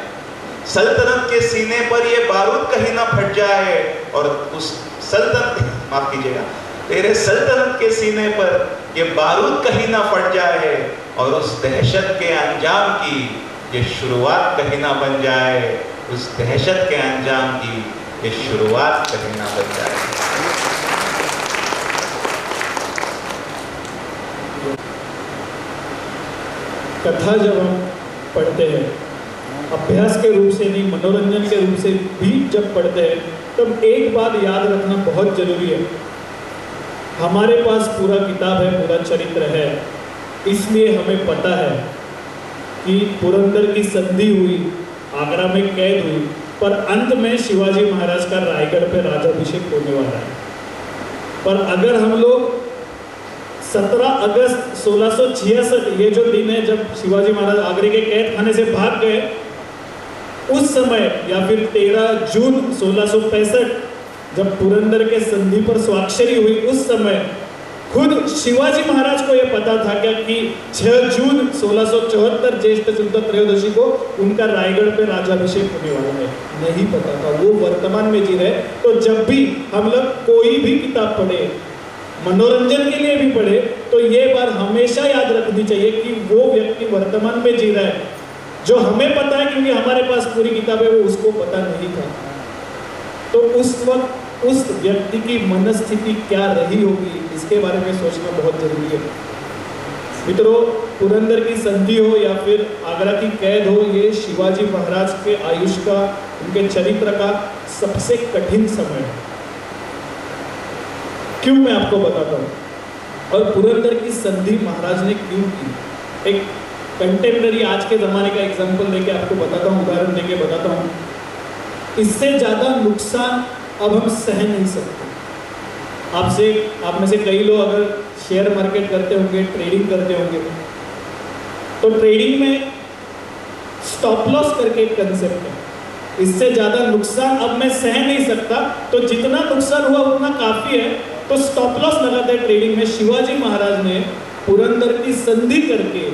सल्तनत के सीने पर ये बारूद कहीं ना फट जाए, और उस सल्तनत, माफ कीजिएगा, तेरे सल्तनत के सीने पर ये बारूद कहीं ना फट जाए, और उस दहशत के अंजाम की ये शुरुआत कहीं ना बन जाए। उस दहशत के अंजाम की ये शुरुआत कहीं ना बन जाए। कथा जब हम पढ़ते हैं, अभ्यास के रूप से नहीं, मनोरंजन के रूप से भी जब पढ़ते हैं, तब एक बात याद रखना बहुत जरूरी है। हमारे पास पूरा किताब है, पूरा चरित्र है, इसलिए हमें पता है कि पुरंदर की संधि हुई, आगरा में कैद हुई, पर अंत में शिवाजी महाराज का रायगढ़ पे राज्याभिषेक होने वाला है। पर अगर हम लोग 17 अगस्त 1666, ये जो दिन है जब शिवाजी महाराज आगरे के कैद खाने से भाग गए, उस समय, या फिर 13 जून 1665 जब पुरंदर के संधि पर स्वाक्षरी हुई, उस समय खुद शिवाजी महाराज को यह पता था क्या कि 6 जून 1674 ज्येष्ठ शुक्ल त्रयोदशी को उनका रायगढ़ पे राज्याभिषेक होने वाला है? नहीं पता था। वो वर्तमान में जी रहे। तो जब भी हम लोग कोई भी किताब पढ़े, मनोरंजन के लिए भी पढ़े, तो ये बात हमेशा याद रखनी चाहिए कि वो व्यक्ति वर्तमान में जी रहा है। जो हमें पता है क्योंकि हमारे पास पूरी किताब है, वो उसको पता नहीं था। तो उस वक्त उस व्यक्ति की मनस्थिति क्या रही होगी, इसके बारे में सोचना बहुत जरूरी है। मित्रों, पुरंदर की संधि हो या फिर आगरा की कैद हो, ये शिवाजी महाराज के आयुष का, उनके चरित्र का सबसे कठिन समय है। क्यों, मैं आपको बताता हूँ। और पुरंदर की संधि महाराज ने क्यों की, एक कंटेम्पररी आज के ज़माने का एग्जाम्पल देके आपको बताता हूँ, उदाहरण देके बताता हूँ। इससे ज़्यादा नुकसान अब हम सह नहीं सकते। आप में से कई लोग अगर शेयर मार्केट करते होंगे, ट्रेडिंग करते होंगे, तो ट्रेडिंग में स्टॉप लॉस करके एक कंसेप्ट है। इससे ज़्यादा नुकसान अब मैं सह नहीं सकता, तो जितना नुकसान हुआ उतना काफ़ी है, तो स्टॉप लॉस लगाते हैं ट्रेडिंग में। शिवाजी महाराज ने पुरंदर की संधि करके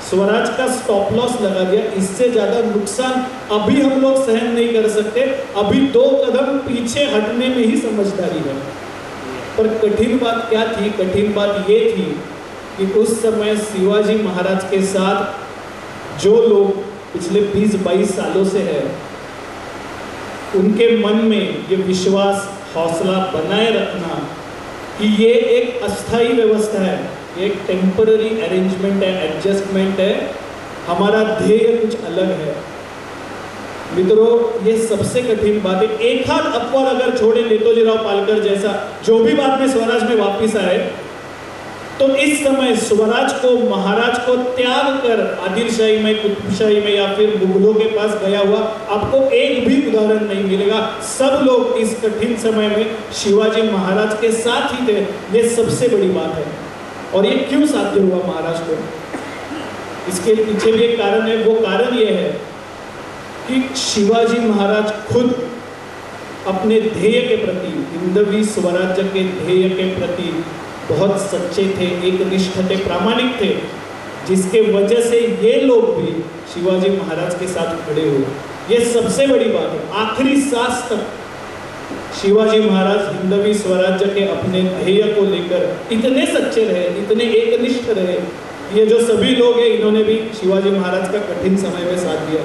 स्वराज का स्टॉप लॉस लगा दिया। इससे ज़्यादा नुकसान अभी हम लोग सहन नहीं कर सकते। अभी 2 कदम पीछे हटने में ही समझदारी है। पर कठिन बात क्या थी? कठिन बात ये थी कि उस समय शिवाजी महाराज के साथ जो लोग पिछले 20-22 सालों से है, उनके मन में ये विश्वास, हौसला बनाए रखना कि ये एक अस्थाई व्यवस्था है, एक टेम्पररी अरेंजमेंट है, एडजस्टमेंट है, हमारा ध्येय कुछ अलग है। मित्रों, ये सबसे कठिन बात है। एक हाथ अपवाद अगर छोड़े नेतोजीराव पालकर जैसा जो भी बाद में स्वराज में वापिस आए, तो इस समय स्वराज को, महाराज को त्याग कर आदिलशाही में, कुतुबशाही में या फिर मुगलों के पास गया हुआ आपको एक भी उदाहरण नहीं मिलेगा। सब लोग इस कठिन समय में शिवाजी महाराज के साथ ही थे। ये सबसे बड़ी बात है। और ये क्यों साध्य हुआ महाराज को? इसके पीछे भी एक कारण है। वो कारण ये है कि शिवाजी महाराज खुद अपने ध्येय के प्रति, हिंदवी स्वराज्य के ध्येय के प्रति बहुत सच्चे थे, एकनिष्ठ थे, प्रामाणिक थे, जिसके वजह से ये लोग भी शिवाजी महाराज के साथ खड़े हुए। ये सबसे बड़ी बात है। आखिरी सांस तक शिवाजी महाराज हिंदवी स्वराज्य के अपने ध्येय को लेकर इतने सच्चे रहे, इतने एकनिष्ठ रहे। ये जो सभी लोग हैं, इन्होंने भी शिवाजी महाराज का कठिन समय में साथ दिया।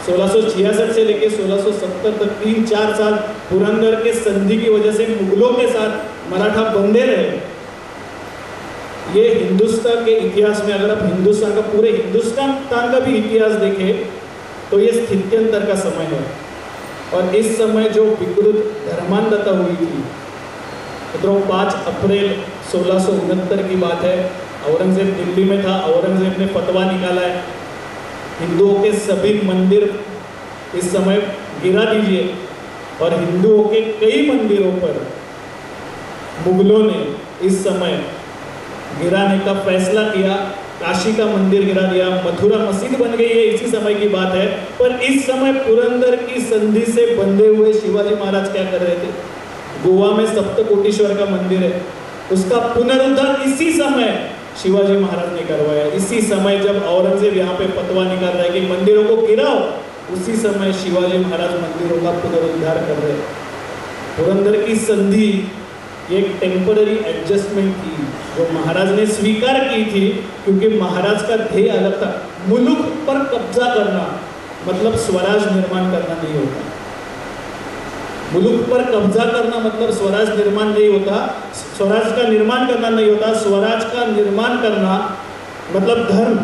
1666 से लेकर 1670 तक 3-4 साल पुरंदर के संधि की वजह से मुगलों के साथ मराठा बंधे रहे। ये हिंदुस्तान के इतिहास में, अगर आप हिंदुस्तान का, पूरे हिंदुस्तान का भी इतिहास देखें, तो ये स्थित्यंतर का समय है। और इस समय जो विकृत धर्मांधता हुई थी, तो 5 अप्रैल 1669 की बात है। औरंगजेब दिल्ली में था। औरंगजेब ने फतवा निकाला है, हिंदुओं के सभी मंदिर इस समय गिरा दीजिए। और हिंदुओं के कई मंदिरों पर मुगलों ने इस समय गिराने का फैसला किया। काशी का मंदिर गिरा दिया, मथुरा मस्जिद बन गई है, इसी समय की बात है। पर इस समय पुरंदर की संधि से बंधे हुए शिवाजी महाराज क्या कर रहे थे? गोवा में सप्तकोटीश्वर का मंदिर है, उसका पुनरुद्धार इसी समय शिवाजी महाराज ने करवाया। इसी समय जब औरंगजेब यहाँ पे फतवा निकाल रहा है कि मंदिरों को गिराओ, उसी समय शिवाजी महाराज मंदिरों का पुनरुद्धार कर रहे हैं। पुरंदर की संधि एक टेम्पररी एडजस्टमेंट थी जो महाराज ने स्वीकार की थी, क्योंकि महाराज का ध्येय अलग था। मुल्क पर कब्जा करना मतलब स्वराज निर्माण करना नहीं होता। मुल्क पर कब्जा करना मतलब स्वराज निर्माण नहीं होता। स्वराज का निर्माण करना नहीं होता। स्वराज का निर्माण करना मतलब धर्म,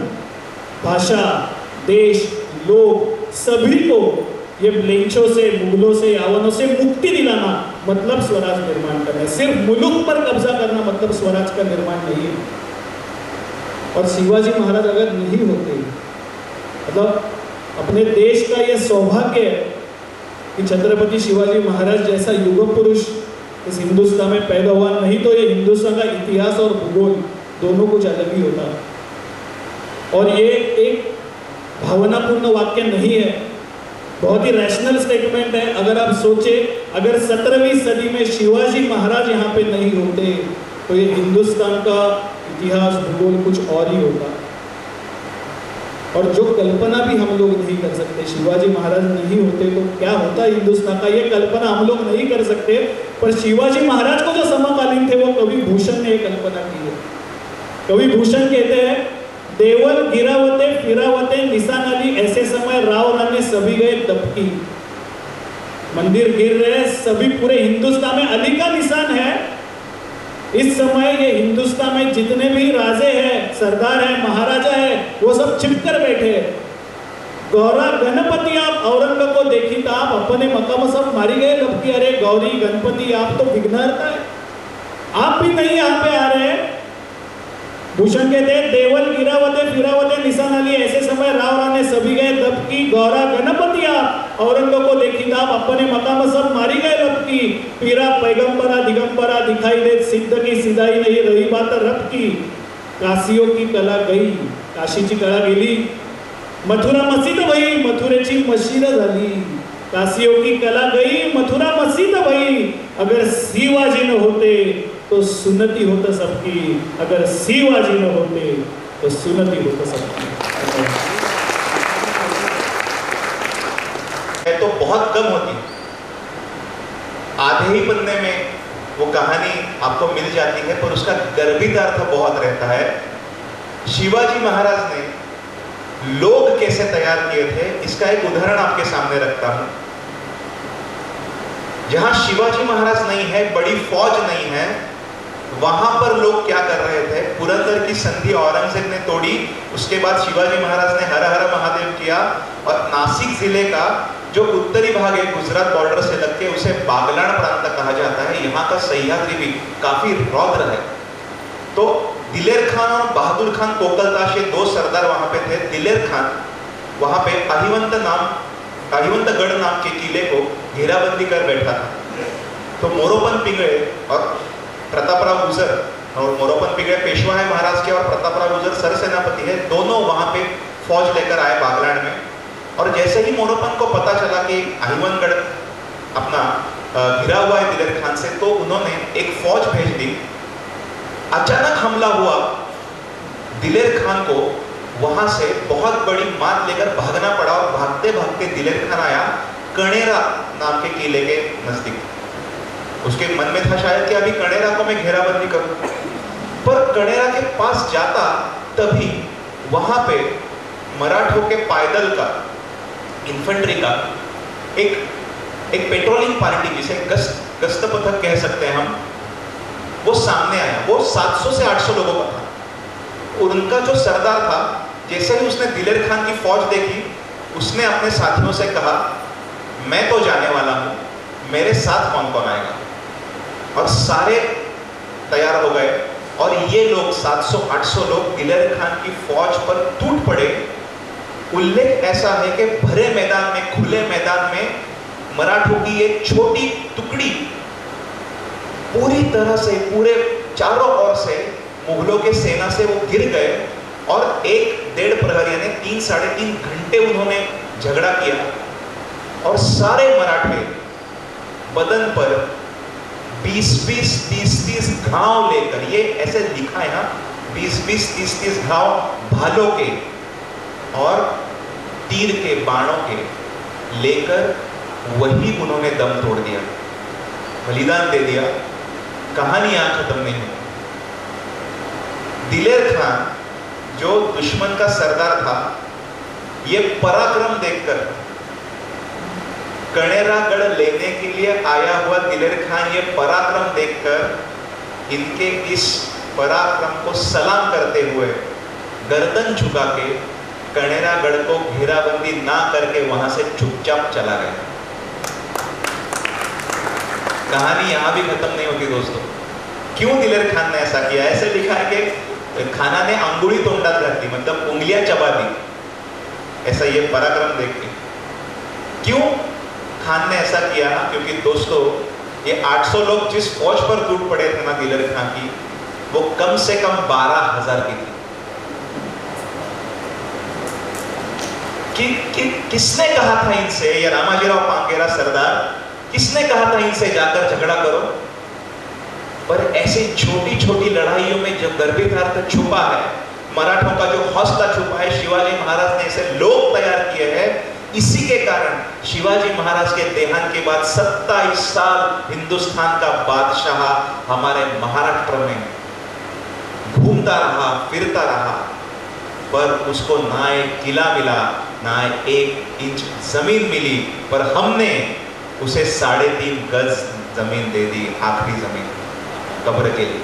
भाषा, देश, लोग सभी को ये ब्लेंचों से, मुगलों से, यावनों से मुक्ति दिलाना मतलब स्वराज निर्माण करना है। सिर्फ मुल्क पर कब्जा करना मतलब स्वराज का निर्माण नहीं है। और शिवाजी महाराज अगर नहीं होते, मतलब अपने देश का यह सौभाग्य है कि छत्रपति शिवाजी महाराज जैसा युग पुरुष इस हिंदुस्तान में पैदा हुआ, नहीं तो ये हिंदुस्तान का इतिहास और भूगोल दोनों कुछ अलग ही होता। और ये एक भावनापूर्ण वाक्य नहीं है, बहुत ही रैशनल स्टेटमेंट है। अगर आप सोचे, अगर 17वीं सदी में शिवाजी महाराज यहाँ पे नहीं होते तो ये हिंदुस्तान का इतिहास, भूगोल कुछ और ही होता। और जो कल्पना भी हम लोग नहीं कर सकते, शिवाजी महाराज नहीं होते तो क्या होता हिंदुस्तान का, ये कल्पना हम लोग नहीं कर सकते। पर शिवाजी महाराज को जो समकालीन थे वो कवि भूषण ने कल्पना की है। कवि भूषण कहते हैं, देवल गिरावते फिरावते निशान अली, ऐसे समय राव रानी सभी गए दबकी। मंदिर गिर रहे, सभी पूरे हिंदुस्तान में अली का निशान है। इस समय ये हिंदुस्तान में जितने भी राजे हैं, सरदार हैं, महाराजा है, वो सब छिपकर बैठे। गौरा गणपति आप औरंग को देखी था, आप अपने मकाम सब मारी गए दबकी। अरे गौरी गणपति आप तो विघ्नहर्ता है, आप भी नहीं यहाँ पे आ रहे हैं। भूषण कहते हैं, देवल गिरावते फिरावते निशान अली, ऐसे समय राव राने सभी गए दबकी। गौरा गणपति आप औरंग को देखी था, अपने मकाम सब मारी गए लपकी। पीरा पैगंबरा दिगंबरा दिखाई दे, सिद्ध की सिधाई नहीं रही बात रब की। काशियों की कला गई, काशीची कला गेली। मथुरा मस्जिद भई, मथुरेची मशीद झाली। काशियों की कला गई, मथुरा मस्जिद भई। अगर शिवाजी न होते तो सुन्नति होता सबकी, अगर शिवाजी न होते तो सुन्नति होता सबकी। तो बहुत कम होती, आधे ही पन्ने में वो कहानी आपको मिल जाती है, पर उसका गर्भित अर्थ बहुत रहता है। शिवाजी महाराज ने लोग कैसे तैयार किए थे, इसका एक उदाहरण आपके सामने रखता हूं। जहां शिवाजी महाराज नहीं है, बड़ी फौज नहीं है, वहां पर लोग क्या कर रहे थे, पुरंदर की संधि औरंगजेब ने तोड़ी, उसके बाद शिवाजी महाराज ने हर हर महादेव किया, और नासिक जिले का जो उत्तरी भाग है गुजरात बॉर्डर से लग के उसे बागलाण प्रांत कहा जाता है, यहाँ का सह्याद्री भी काफी रौद्र है। तो दिलेर खान और बहादुर खान कोकलताश ये दो सरदार वहां पे थे। दिलेर खान वहां पे अहिवंतगढ़ नाम के किले को घेराबंदी कर बैठा था। तो मोरोपन पिंगळे और प्रतापराव गुजर, और मोरोपन पिंगळे पेशवा है महाराज के और प्रतापराव गुजर सरसेनापति है, दोनों वहां पे फौज लेकर आए बागलाण में। और जैसे ही मोरोपन को पता चला कि अहिवंतगढ़ अपना घिरा हुआ है दिलेर खान से, तो उन्होंने एक फौज भेज दी। अचानक हमला हुआ, दिलेर खान को वहां से बहुत बड़ी मात लेकर भागना पड़ा, और भागते भागते दिलेर खान आया कणेरा नाम के किले के नजदीक। उसके मन में था शायद कि अभी कणेरा को मैं घेराबंदी करूं, पर कणेरा के पास जाता तभी वहां पे मराठों के पायदल का, इन्फेंट्री का एक पेट्रोलिंग पार्टी, जिसे गश्त पथक कह सकते हैं हम, वो सामने आया। वो 700 से 800 लोगों का था। उनका जो सरदार था, जैसे ही उसने दिलेर खान की फौज देखी, उसने अपने साथियों से कहा, मैं तो जाने वाला हूं, मेरे साथ कौन कौन आएगा? और सारे तैयार हो गए, और ये लोग 700-800 लोग दिलेर खान की फौज पर टूट पड़े। उल्लेख ऐसा है कि भरे मैदान में, खुले मैदान में मराठों की एक छोटी टुकड़ी पूरी तरह से, पूरे चारों ओर से मुगलों के सेना से वो गिर गए, और 1-1.5 प्रहर यानी 3-3.5 घंटे उन्होंने झगड़ा किया, और सारे मराठे बदन पर 20-20, 30-30 घाव लेकर, ये ऐसे लिखा है ना, 20-20, 30-30 घाव भालों के और तीर के, बाणों के लेकर वही उन्होंने दम तोड़ दिया, बलिदान दे दिया। कहानी यहां खत्म नहीं हुई। दिलेर खान जो दुश्मन का सरदार था, ये पराक्रम देखकर, कणेरागढ़ लेने के लिए आया हुआ दिलेर खान ये पराक्रम देखकर, इनके इस पराक्रम को सलाम करते हुए गर्दन झुका के कणेरागढ़ को घेराबंदी ना करके वहां से चुपचाप चला गया। कहानी यहां भी खत्म नहीं होती दोस्तों। क्यों दिलेर खान ने ऐसा किया? ऐसे लिखा है कि खाना ने अंगुली तोंडात घातली, मतलब उंगलियां चबा दी, ऐसा ये पराक्रम देख के। क्यों खान ने ऐसा किया? क्योंकि दोस्तों, ये 800 लोग जिस फौज पर टूट पड़े थे ना दिलेर खान की, वो कम से कम 12,000 की थी। किसने कहा था इनसे, ये रामाजीराव पांगेरा सरदार, किसने कहा था इनसे जाकर झगड़ा करो? पर ऐसी छोटी छोटी लड़ाइयों में जब गर्भित अर्थ छुपा है, मराठों का जो हौसला छुपा है, शिवाजी महाराज ने ऐसे लोग तैयार किए हैं। इसी के कारण शिवाजी महाराज के देहांत के बाद 27 साल हिंदुस्तान का बादशाह हमारे महाराष्ट्र में घूमता रहा, फिरता रहा, पर उसको ना एक किला मिला, ना 1 इंच जमीन मिली, पर हमने उसे 3.5 गज जमीन दे दी, आखिरी जमीन कब्र के लिए।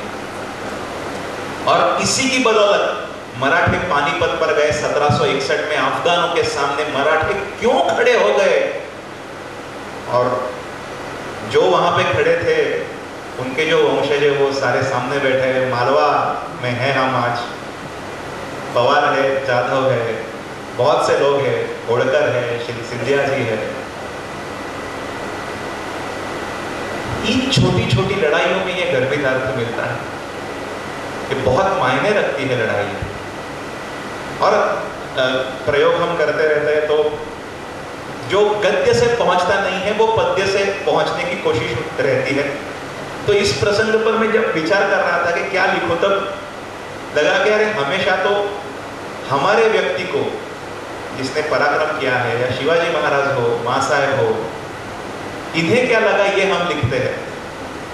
और इसी की बदौलत मराठे पानीपत पर गए 1761 में। अफगानों के सामने मराठे क्यों खड़े हो गए? और जो वहां पे खड़े थे, उनके जो वंशज है वो सारे सामने बैठे हैं। मालवा में है हम आज, पवार है, जाधव है, बहुत से लोग हैं, होड़कर है, सिंधिया जी है। इन छोटी छोटी लड़ाइयों में ये गर्भित अर्थ मिलता है कि बहुत मायने रखती है लड़ाई। और प्रयोग हम करते रहते हैं, तो जो गद्य से पहुंचता नहीं है वो पद्य से पहुंचने की कोशिश रहती है। तो इस प्रसंग पर मैं जब विचार कर रहा था कि क्या लिखूं, तब लगा कि अरे हमेशा तो हमारे व्यक्ति को, जिसने पराक्रम किया है, या शिवाजी महाराज हो, मां साहेब हो, इन्हें क्या लगा ये हम लिखते हैं,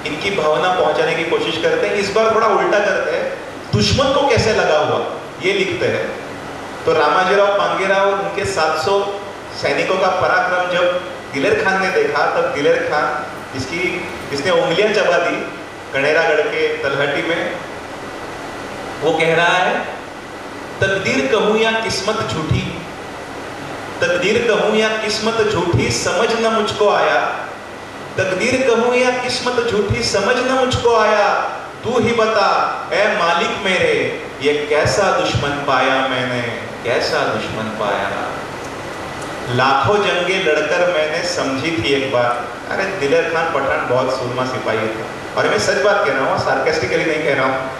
इनकी भावना पहुंचाने की कोशिश करते हैं। इस बार थोड़ा उल्टा करते हैं, दुश्मन को कैसे लगा हुआ ये लिखते हैं। तो रामाजीराव पांगेरा और उनके 700 सैनिकों का पराक्रम जब दिलेर खान ने देखा, तब दिलेर खान जिसने उंगलियां चबा दी, कणेरागढ़ के तलहटी में। वो कह रहा है, तकदीर कहूं या किस्मत झूठी, तकदीर कहूं या किस्मत झूठी समझ न मुझको आया, तकदीर कहूं या किस्मत झूठी समझ न मुझको आया, तू ही बता ऐ मालिक मेरे ये कैसा दुश्मन पाया मैंने, कैसा दुश्मन पाया। लाखों जंगे लड़कर मैंने समझी थी एक बार। अरे दिलेर खान पठान बहुत सूरमा सिपाही था, और मैं सच बात कह रहा हूँ, सार्केस्टिकली नहीं कह रहा हूँ।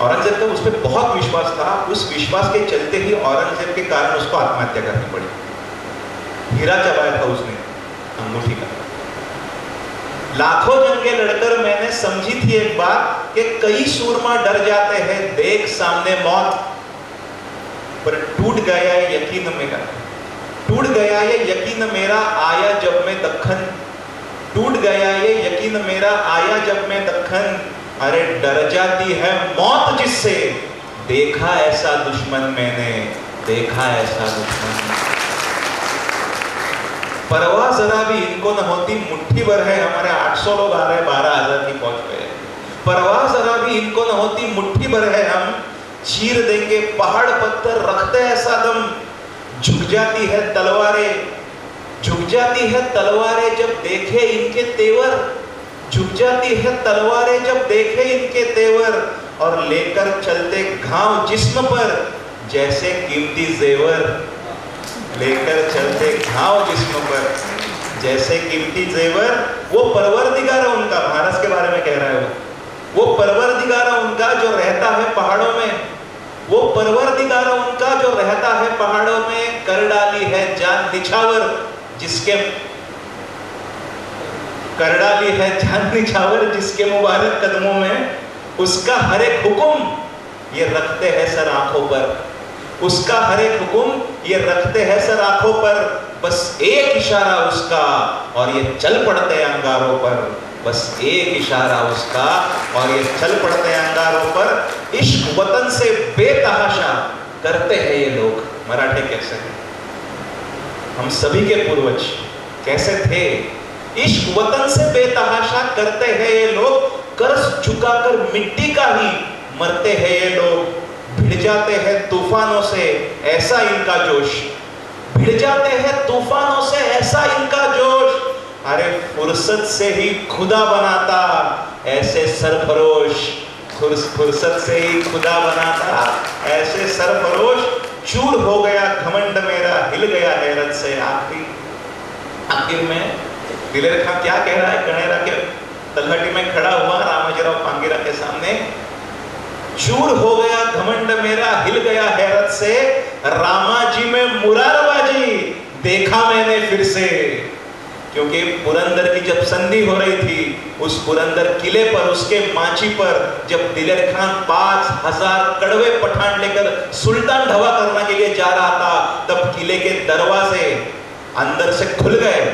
औरंगजेब का उस पर बहुत विश्वास था, उस विश्वास के चलते ही औरंगजेब के कारण उसको आत्महत्या करनी पड़ी। हीरा चबाया था उसने अंगूठी का। लाखों जंगे लड़कर मैंने समझी थी एक बार कि कई सूरमा डर जाते हैं देख सामने मौत, पर टूट गया ये यकीन मेरा, टूट गया ये यकीन मेरा आया जब मैं दक्खन, टूट गया ये यकीन मेरा आया जब मैं दक्खन। अरे डर जाती है मौत जिससे, देखा ऐसा दुश्मन मैंने, देखा ऐसा दुश्मन। परवाह जरा भी इनको न होती, मुट्ठी भर है हमारे 800 लोग आ रहे हैं, 12,000 की पहुंच गए। परवाह जरा भी इनको न होती, मुट्ठी भर है हम, चीर देंगे पहाड़ पत्थर रखते ऐसा दम। झुक जाती है तलवारें, झुक जाती है तलवारें जब देखे इनके तेवर, झुक जाती है तलवारें जब देखे इनके तेवर, और लेकर चलते घाव जिस्म पर जैसे कीमती जेवर, लेकर चलते घाव जिस्म पर जैसे कीमती जेवर। वो परवरदिगार उनका, भारत के बारे में कह रहा है वो परवरदिगार उनका जो रहता है पहाड़ों में, वो परवरदिगार उनका जो रहता है पहाड़ों में, कर डाली है जान निछावर जिसके, कर डाली है जान निछावर जिसके मुबारक कदमों में, उसका हर एक हुक्म ये रखते हैं सर आंखों पर, उसका हर एक हुक्म ये रखते हैं सर आंखों पर। बस एक इशारा उसका और ये चल पड़ते हैं अंगारों पर, बस एक इशारा उसका और ये चल पड़ते हैं अंगारों पर। इश्क वतन से बेतहाशा करते हैं ये लोग। मराठे कैसे हैं, हम सभी के पूर्वज कैसे थे। इश्क वतन से बेतहाशा करते हैं ये लोग, कर्ज झुकाकर मिट्टी का ही मरते हैं ये लोग। भिड़ जाते हैं तूफानों से ऐसा इनका जोश, भिड़ जाते हैं तूफानों से ऐसा इनका जोश। अरे फुर्सत से ही खुदा बनाता ऐसे सरफरोश, फुर्सत से ही खुदा बनाता ऐसे सरफरोश। चूर हो गया घमंड मेरा, हिल गया हैरत से। आखिर में दिलेर खां क्या कह रहा है, कणेरा के तलहटी में खड़ा हुआ रामाजीराव पांगीरा के सामने, चूर हो गया घमंड मेरा, हिल गया हैरत से, रामाजी में मुरारबाजी देखा मैंने फिर से। क्योंकि पुरंदर की जब संधि हो रही थी, उस पुरंदर किले पर, उसके माची पर जब दिलेर खान 5,000 कड़वे पठान लेकर सुल्तान ढवा करने के लिए जा रहा था, तब किले के दरवाजे अंदर से खुल गए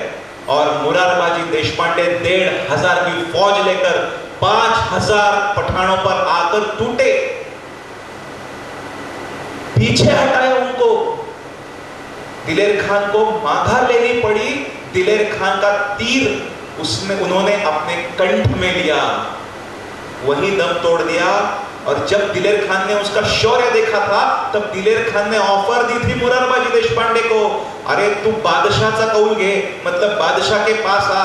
और मुरारबाजी देशपांडे 1,500 की फौज लेकर 5,000 पठानों पर आकर टूटे, पीछे हटाए उनको। दिलेर खान को माघार लेनी पड़ी। दिलेर खान का तीर उसमें उन्होंने अपने कंठ में लिया, वही दम तोड़ दिया। और जब दिलेर खान ने उसका शौर्य देखा था, तब दिलेर खान ने ऑफर दी थी मुरारबाजी देशपांडे को, अरे तू बादशाह चा कौल घे, मतलब बादशाह के पास आ,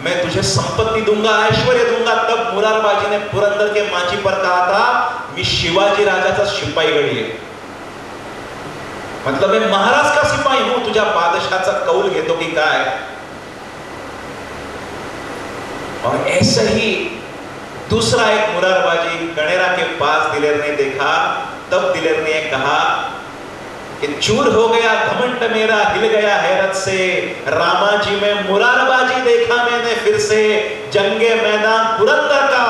मैं तुझे संपत्ति दूंगा, ऐश्वर्य दूंगा। तब मुरारबाजी ने पुरंदर के माची पर कहा था, मी शिवाजी राजाचा शिपाई गडी, मतलब मैं महाराज का सिपाही हूं, तुझ्या बादशाहचा कौल घेतो की काय। और ऐसे ही दूसरा एक मुरारबाजी कणेरा के पास दिलेर ने देखा। तब दिलेर ने कहा कि चूर हो गया घमंड मेरा, हिल गया हैरत से, रामाजी में मुरारबाजी देखा मैंने फिर से। जंगे मैदान पुरंदर का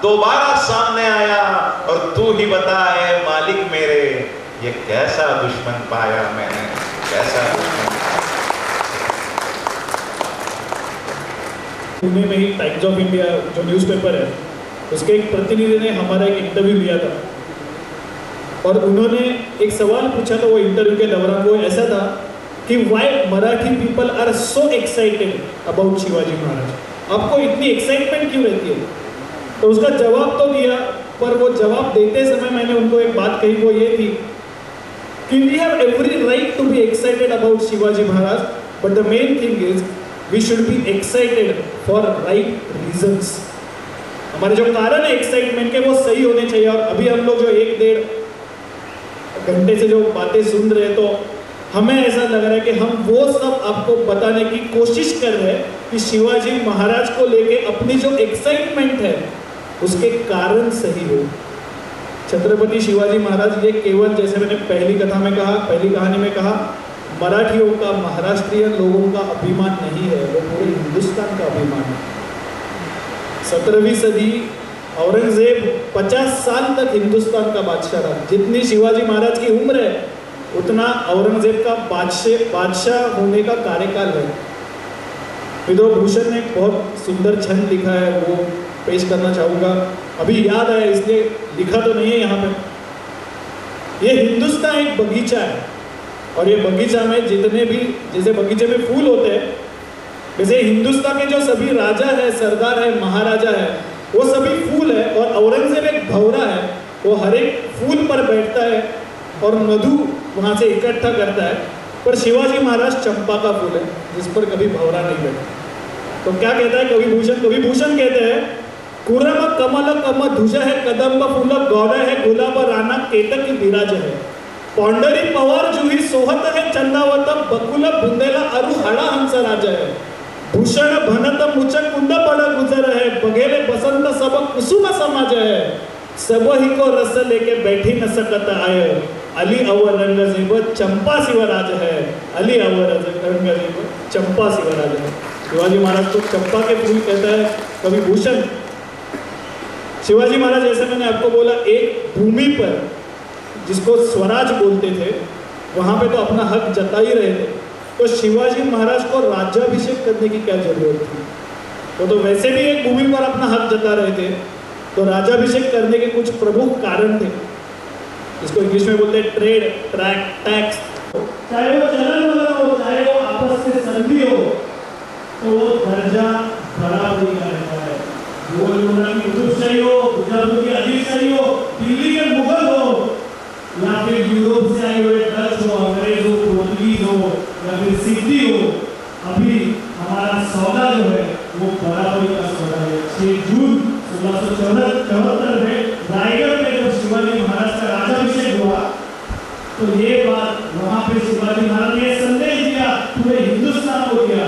दोबारा सामने आया, और तू ही बता है मालिक मेरे ये कैसा दुश्मन पाया मैंने, कैसा दुश्मन। पुणे में ही टाइम्स ऑफ इंडिया जो न्यूज़पेपर है, उसके एक प्रतिनिधि ने हमारा एक इंटरव्यू लिया था, और उन्होंने एक सवाल पूछा था वो इंटरव्यू के दौरान। वो ऐसा था कि why Marathi people are so excited about Shivaji Maharaj. आपको इतनी एक्साइटमेंट क्यों रहती है? तो उसका जवाब तो दिया, पर वो जवाब देते समय मैंने उनको एक बात कही, वो ये थी कि we have every right to be excited about Shivaji Maharaj, but the main thing is we should be excited for right reasons. हमारे जो कारण है एक्साइटमेंट के वो सही होने चाहिए। और अभी हम लोग जो 1-1.5 घंटे से जो बातें सुन रहे हैं, तो हमें ऐसा लग रहा है कि हम वो सब आपको बताने की कोशिश कर रहे हैं कि शिवाजी महाराज को लेके अपनी जो एक्साइटमेंट है उसके कारण सही हो। छत्रपति शिवाजी महाराज ये केवल, जैसे मैंने पहली कथा में कहा, पहली कहानी में कहा, मराठियों का, महाराष्ट्रियन लोगों का अभिमान नहीं है, वो पूरे हिंदुस्तान का अभिमान है। 17वीं सदी औरंगजेब 50 साल तक हिंदुस्तान का बादशाह रहा। जितनी शिवाजी महाराज की उम्र है उतना औरंगजेब का बादशाह होने का कार्यकाल है। विद्रोभूषण ने बहुत सुंदर छंद लिखा है, वो पेश करना चाहूँगा। अभी याद आया इसलिए लिखा तो नहीं है यहाँ पे। ये हिंदुस्तान एक बगीचा है और ये बगीचा में जितने भी, जैसे बगीचे में फूल होते हैं, वैसे हिंदुस्तान के जो सभी राजा है, सरदार है, महाराजा है, वो सभी फूल है। और औरंगजेब एक भौरा है, वो हर एक फूल पर बैठता है और मधु वहाँ से इकट्ठा करता है। पर शिवाजी महाराज चंपा का फूल है जिस पर कभी भौरा नहीं बैठा। तो क्या कहता है कविभूषण? कविभूषण कहते हैं, कुरम कमल कम ध्वज है, कदम्ब फूल गौर है, गुलाब राना केतकी विराज है, पौंडरी पवार जुही सोहत है, चंदावत बकुल बुंदेला अरु हड़ा हंस राज है, भूषण भनत मुचक कुंद पड़ गुजर है, बघेले बसंत सब कुसुम समाज है, सब ही को रस लेके बैठी न सकत आय, अली अवर रंगजेब चंपा शिवराज है, अली अवर रंगजेब चंपा शिवराज है। शिवाजी महाराज को चंपा के फूल कहता है कविभूषण। शिवाजी महाराज, जैसे मैंने आपको बोला, एक भूमि पर जिसको स्वराज बोलते थे वहां पे तो अपना हक जता ही रहे थे। तो शिवाजी महाराज को राज्याभिषेक करने की क्या जरूरत थी? वो तो वैसे भी एक भूमि पर अपना हक जता रहे थे, तो राज्याभिषेक करने के कुछ प्रमुख कारण थे, इसको इंग्लिश में बोलते हैं ट्रेड, ट्रैक, टैक्स। चाहे वो चलन वगैरह हो, चाहे वो आपस में संधि हो, तो वो दर्जा बराबरी का रहता है। गोलकोंडा की कुतुबशाही हो, गुजरात की अजीबशाही हो, दिल्ली के मुगल हो, या फिर यूरोप से आए हुए डच हो, अंग्रेज हो, पोर्तुगीज हो, या फिर सिद्धि हो, अभी हमारा सौदा जो है वो बराबरी का सौदा है। 6 जून 1674 में रायगढ़ में जब शिवाजी महाराज का राज्याभिषेक हुआ, तो ये बात वहां पे शिवाजी महाराज ने संदेश दिया, पूरे हिंदुस्तान को दिया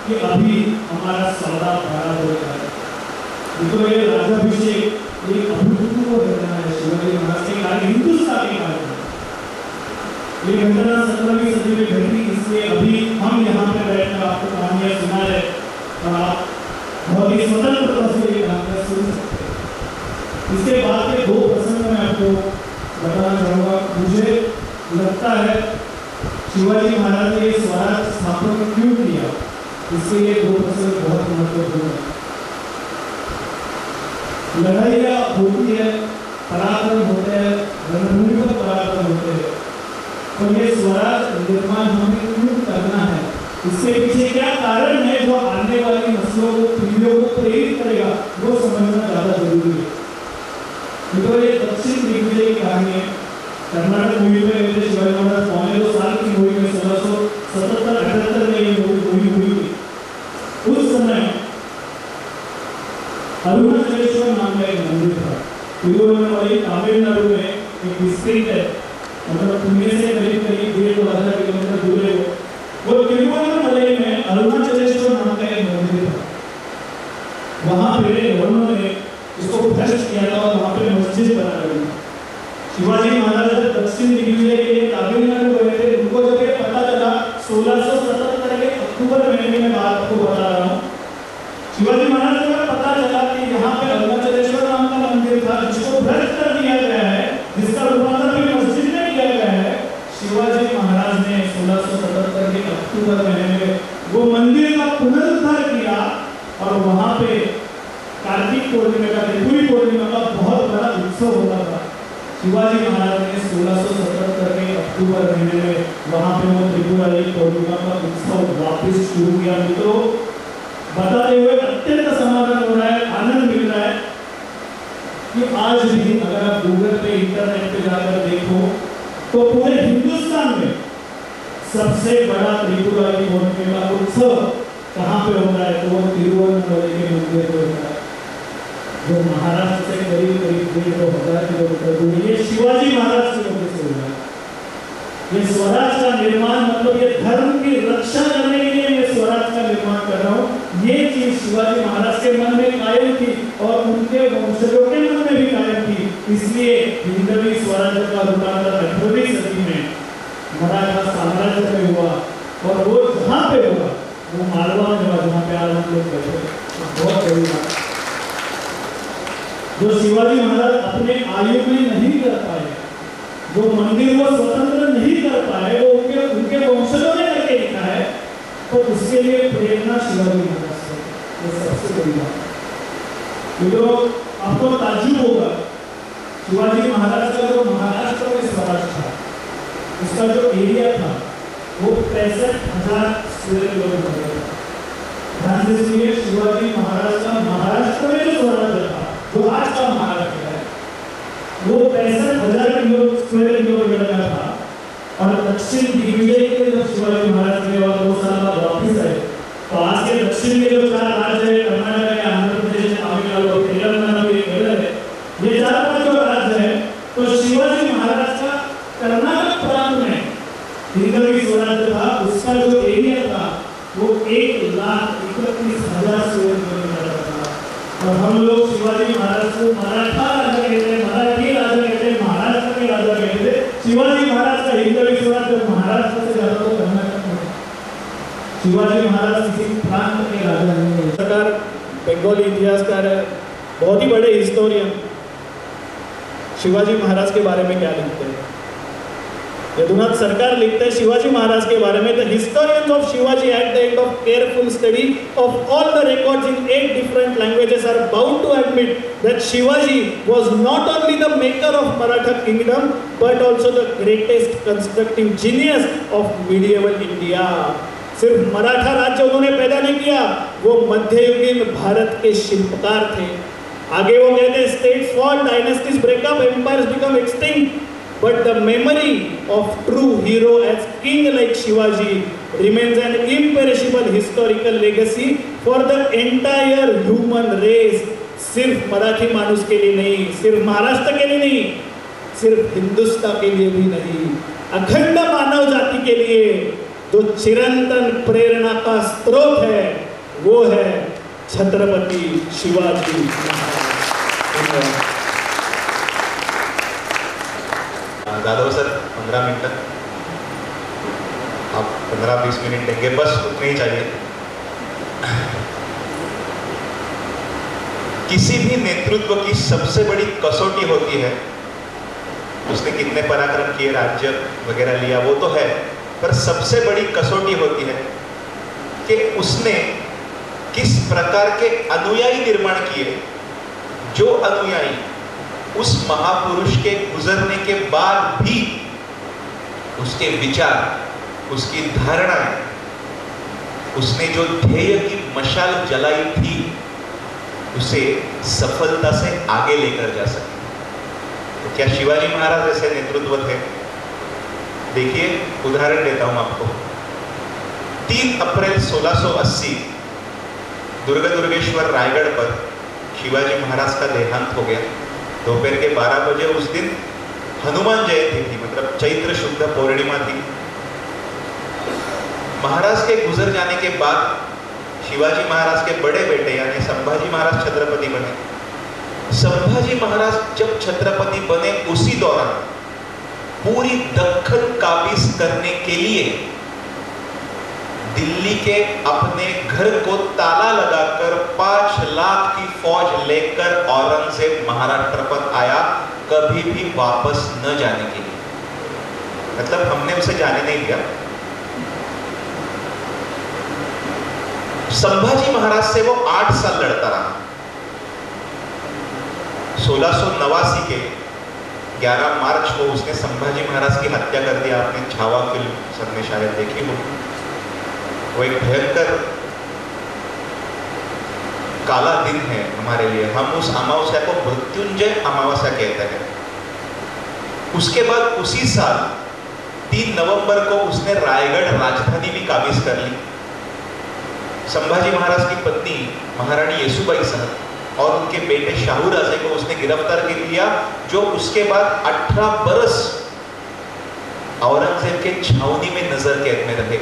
कि अभी हमारा सौदा बराबर का है। तो ये राज्याभिषेक एक अभूतपूर्व घटना है शिवाजी महाराज के कार्य, हिंदुस्तान के कार्य। ये घटना 17वीं सदी में घटी, इसलिए अभी हम यहाँ पे बैठकर आपको कहानियां सुना रहे और आप बहुत ही स्वतंत्रता से ये कहानियां सुन सकते हैं। इसके बाद के 2 प्रसंग मैं आपको बताना चाहूँगा। मुझे लगता है शिवाजी महाराज ने स्वराज स्थापना क्यों किया, इसके ये 2 प्रसंग बहुत महत्वपूर्ण है। लड़ाइयाँ होती है, पराक्रम होते हैं, रणभूमि पर पराक्रम होते हैं, तो ये स्वराज निर्माण हमें क्यों करना है, इसके पीछे क्या कारण है जो आने वाली नस्लों को, पीढ़ियों को प्रेरित करेगा, वो समझना ज़्यादा जरूरी है। तो ये दक्षिण दिग्विजय की कहानी है। कर्नाटक मूवी में रहते शिवाजी महाराज 2.25 साल की मूवी में 1677-78 में ये मूवी हुई थी। उस समय अरुणाचलेश्वर नाम का एक मंदिर था। तिरुवन्नमलाई तमिलनाडु में एक डिस्ट्रिक्ट है, मतलब पुणे से करीब 1.5-2 किलोमीटर दूर है वो तिरुवन्नमलाई में अरुणाचलेश्वर नाम का एक मंदिर था। वहाँ पे उन्होंने इसको भ्रष्ट किया था और वहाँ पे मस्जिद बना दी। शिवाजी महाराज जब दक्षिण दिग्विजय के लिए तमिलनाडु गए थे, उनको जब ये पता चला 1677 के अक्टूबर महीने में बात आपको बता रहा हूँ, शिवाजी महाराज को पता चला कि यहाँ पे अरुणाचलेश्वर नाम का मंदिर था जिसको भ्रष्ट कर दिया गया है, जिसका रूपांतर भी मस्जिद में किया गया है। शिवाजी महाराज ने 1677 के अक्टूबर महीने में वो मंदिर का पुनरुद्धार किया और वहाँ पे कार्तिक पूर्णिमा का, त्रिपुरी पूर्णिमा का बहुत बड़ा उत्सव होता था। शिवाजी महाराज ने 1677 के अक्टूबर महीने में वहाँ पे वो त्रिपुरारी पूर्णिमा का उत्सव वापस शुरू किया। मित्रों, बताते हुए अत्यंत समाधान हो रहा है, आनंद मिल रहा है कि आज भी अगर आप गूगल पे इंटरनेट पे जाकर देखो तो पूरे हिंदुस्तान में सबसे बड़ा त्रिपुरारी पूर्णिमा उत्सव कहाँ पे हो रहा है, तो वो तिरुवनंतपुरम के मंदिर पे हो रहा है, जो महाराष्ट्र से करीब 1,500 किलोमीटर दूर। ये शिवाजी महाराज की वजह से हो रहा है। ये स्वराज का निर्माण मतलब ये धर्म की रक्षा करने के लिए मैं स्वराज का निर्माण कर रहा हूँ। ये चीज शिवाजी महाराज के मन में कायम थी और उनके वंशजों के मन में भी कायम थी। इसलिए हिंदवी स्वराज्य का रूपांतर 18वीं सदी में मराठा साम्राज्य में हुआ और वो जहाँ पे हुआ वो मालवा में हुआ, जहाँ पे आज हम लोग बैठे। बहुत बड़ी बात जो शिवाजी महाराज अपने आयु में नहीं कर पाए, जो मंदिर वो स्वतंत्र नहीं कर पाए, वो उनके वंशजों ने करके लिखा है, तो उसके लिए प्रेरणा शिवाजी महाराज से, ये सबसे बड़ी बात। तो आपको ताज्जुब होगा, शिवाजी महाराज का जो महाराष्ट्र में स्वराज था, उसका जो एरिया था वो 65,000 स्क्वायर किलोमीटर था। ध्यान से सुनिए, शिवाजी महाराज का महाराष्ट्र में जो स्वराज था, जो आज का महाराष्ट्र है, वो 65,000 स्क्वायर किलोमीटर का था। और दक्षिण दिग्विजय के जब शिवाजी महाराज ने और 2 साल बाद वापिस आए, तो आज के दक्षिण के जो 4 राज्य है, कर्नाटक है, आंध्र प्रदेश, तमिलनाडु और तेलंगाना में केरल है, ये 4-5 जो राज्य है, तो शिवाजी महाराज का कर्नाटक प्रांत में हिंदवी स्वराज्य था, उसका जो एरिया था वो 1,31,000 स्क्वायर किलोमीटर का था। और हम लोग शिवाजी महाराज को मराठा राजा कहते हैं, मराठी राजा कहते हैं, महाराष्ट्र के राजा कहते हैं। शिवाजी महाराज का हिंदवी स्वराज्य महाराष्ट्र से ज्यादा तो कर्नाटक में। शिवाजी महाराज किसी प्रांत के राजा नहीं है। सरकार बंगाली इतिहासकार है, बहुत ही बड़े हिस्टोरियन शिवाजी महाराज के बारे में क्या लिखते हैं? यदुनाथ सरकार लिखते हैं शिवाजी महाराज के बारे में, the historians of Shivaji at the end of careful study of all the records in 8 different languages are bound to admit that Shivaji was not only the maker of Maratha kingdom but also the greatest constructive genius of medieval India. सिर्फ मराठा राज्य उन्होंने पैदा नहीं किया, वो मध्ययुगीन भारत के शिल्पकार थे। आगे वो कहते हैं states fall, dynasties break up, empires become extinct, but the memory of true hero as king like Shivaji remains an imperishable historical legacy for the entire human race. सिर्फ मराठी मानुस के लिए नहीं, सिर्फ महाराष्ट्र के लिए नहीं, सिर्फ हिंदुस्तान के लिए भी नहीं, अखंड मानव जाति के लिए जो चिरंतन प्रेरणा का स्रोत है वो है छत्रपति शिवाजी। जाधव सर 15 मिनट, आप 15-20 मिनट देंगे, बस उतने ही चाहिए। किसी भी नेतृत्व की सबसे बड़ी कसौटी होती है, उसने कितने पराक्रम किए, राज्य वगैरह लिया, वो तो है, पर सबसे बड़ी कसौटी होती है कि उसने किस प्रकार के अनुयायी निर्माण किए, जो अनुयायी उस महापुरुष के गुजरने के बाद भी उसके विचार, उसकी धारणाएं, उसने जो ध्येय की मशाल जलाई थी उसे सफलता से आगे लेकर जा सके। तो क्या शिवाजी महाराज ऐसे नेतृत्व थे? देखिए, उदाहरण देता हूं आपको। 3 अप्रैल 1680 दुर्गेश्वर रायगढ़ पर शिवाजी महाराज का देहांत हो गया। दोपहर के 12 बजे उस दिन हनुमान जयंती थी, मतलब चैत्र शुद्ध पूर्णिमा थी। महाराज के गुजर जाने के बाद शिवाजी महाराज के बड़े बेटे यानी संभाजी महाराज छत्रपति बने। संभाजी महाराज जब छत्रपति बने उसी दौरान पूरी दक्कन काबिज करने के लिए दिल्ली के अपने घर को ताला लगाकर 5 लाख की फौज लेकर औरंगजेब महाराष्ट्र पर आया, कभी भी वापस न जाने के लिए। मतलब हमने उसे जाने नहीं दिया। संभाजी महाराज से वो 8 साल लड़ता रहा। 1689 के 11 मार्च को उसने संभाजी महाराज की हत्या कर दिया। आपने छावा फिल्म सबने शायद देखी हो। वो एक भयंकर काला दिन है हमारे लिए। हम उस अमावस्या को मृत्युंजय अमावस्या कहते हैं। उसके बाद उसी साल 3 नवंबर को उसने रायगढ़ राजधानी भी काबिज कर ली। संभाजी महाराज की पत्नी महारानी येसुबाई साहब और उनके बेटे शाहू राजे को उसने गिरफ्तार कर लिया, जो उसके बाद 18 बरस औरंगजेब के छावनी में नजर कैद में रहे।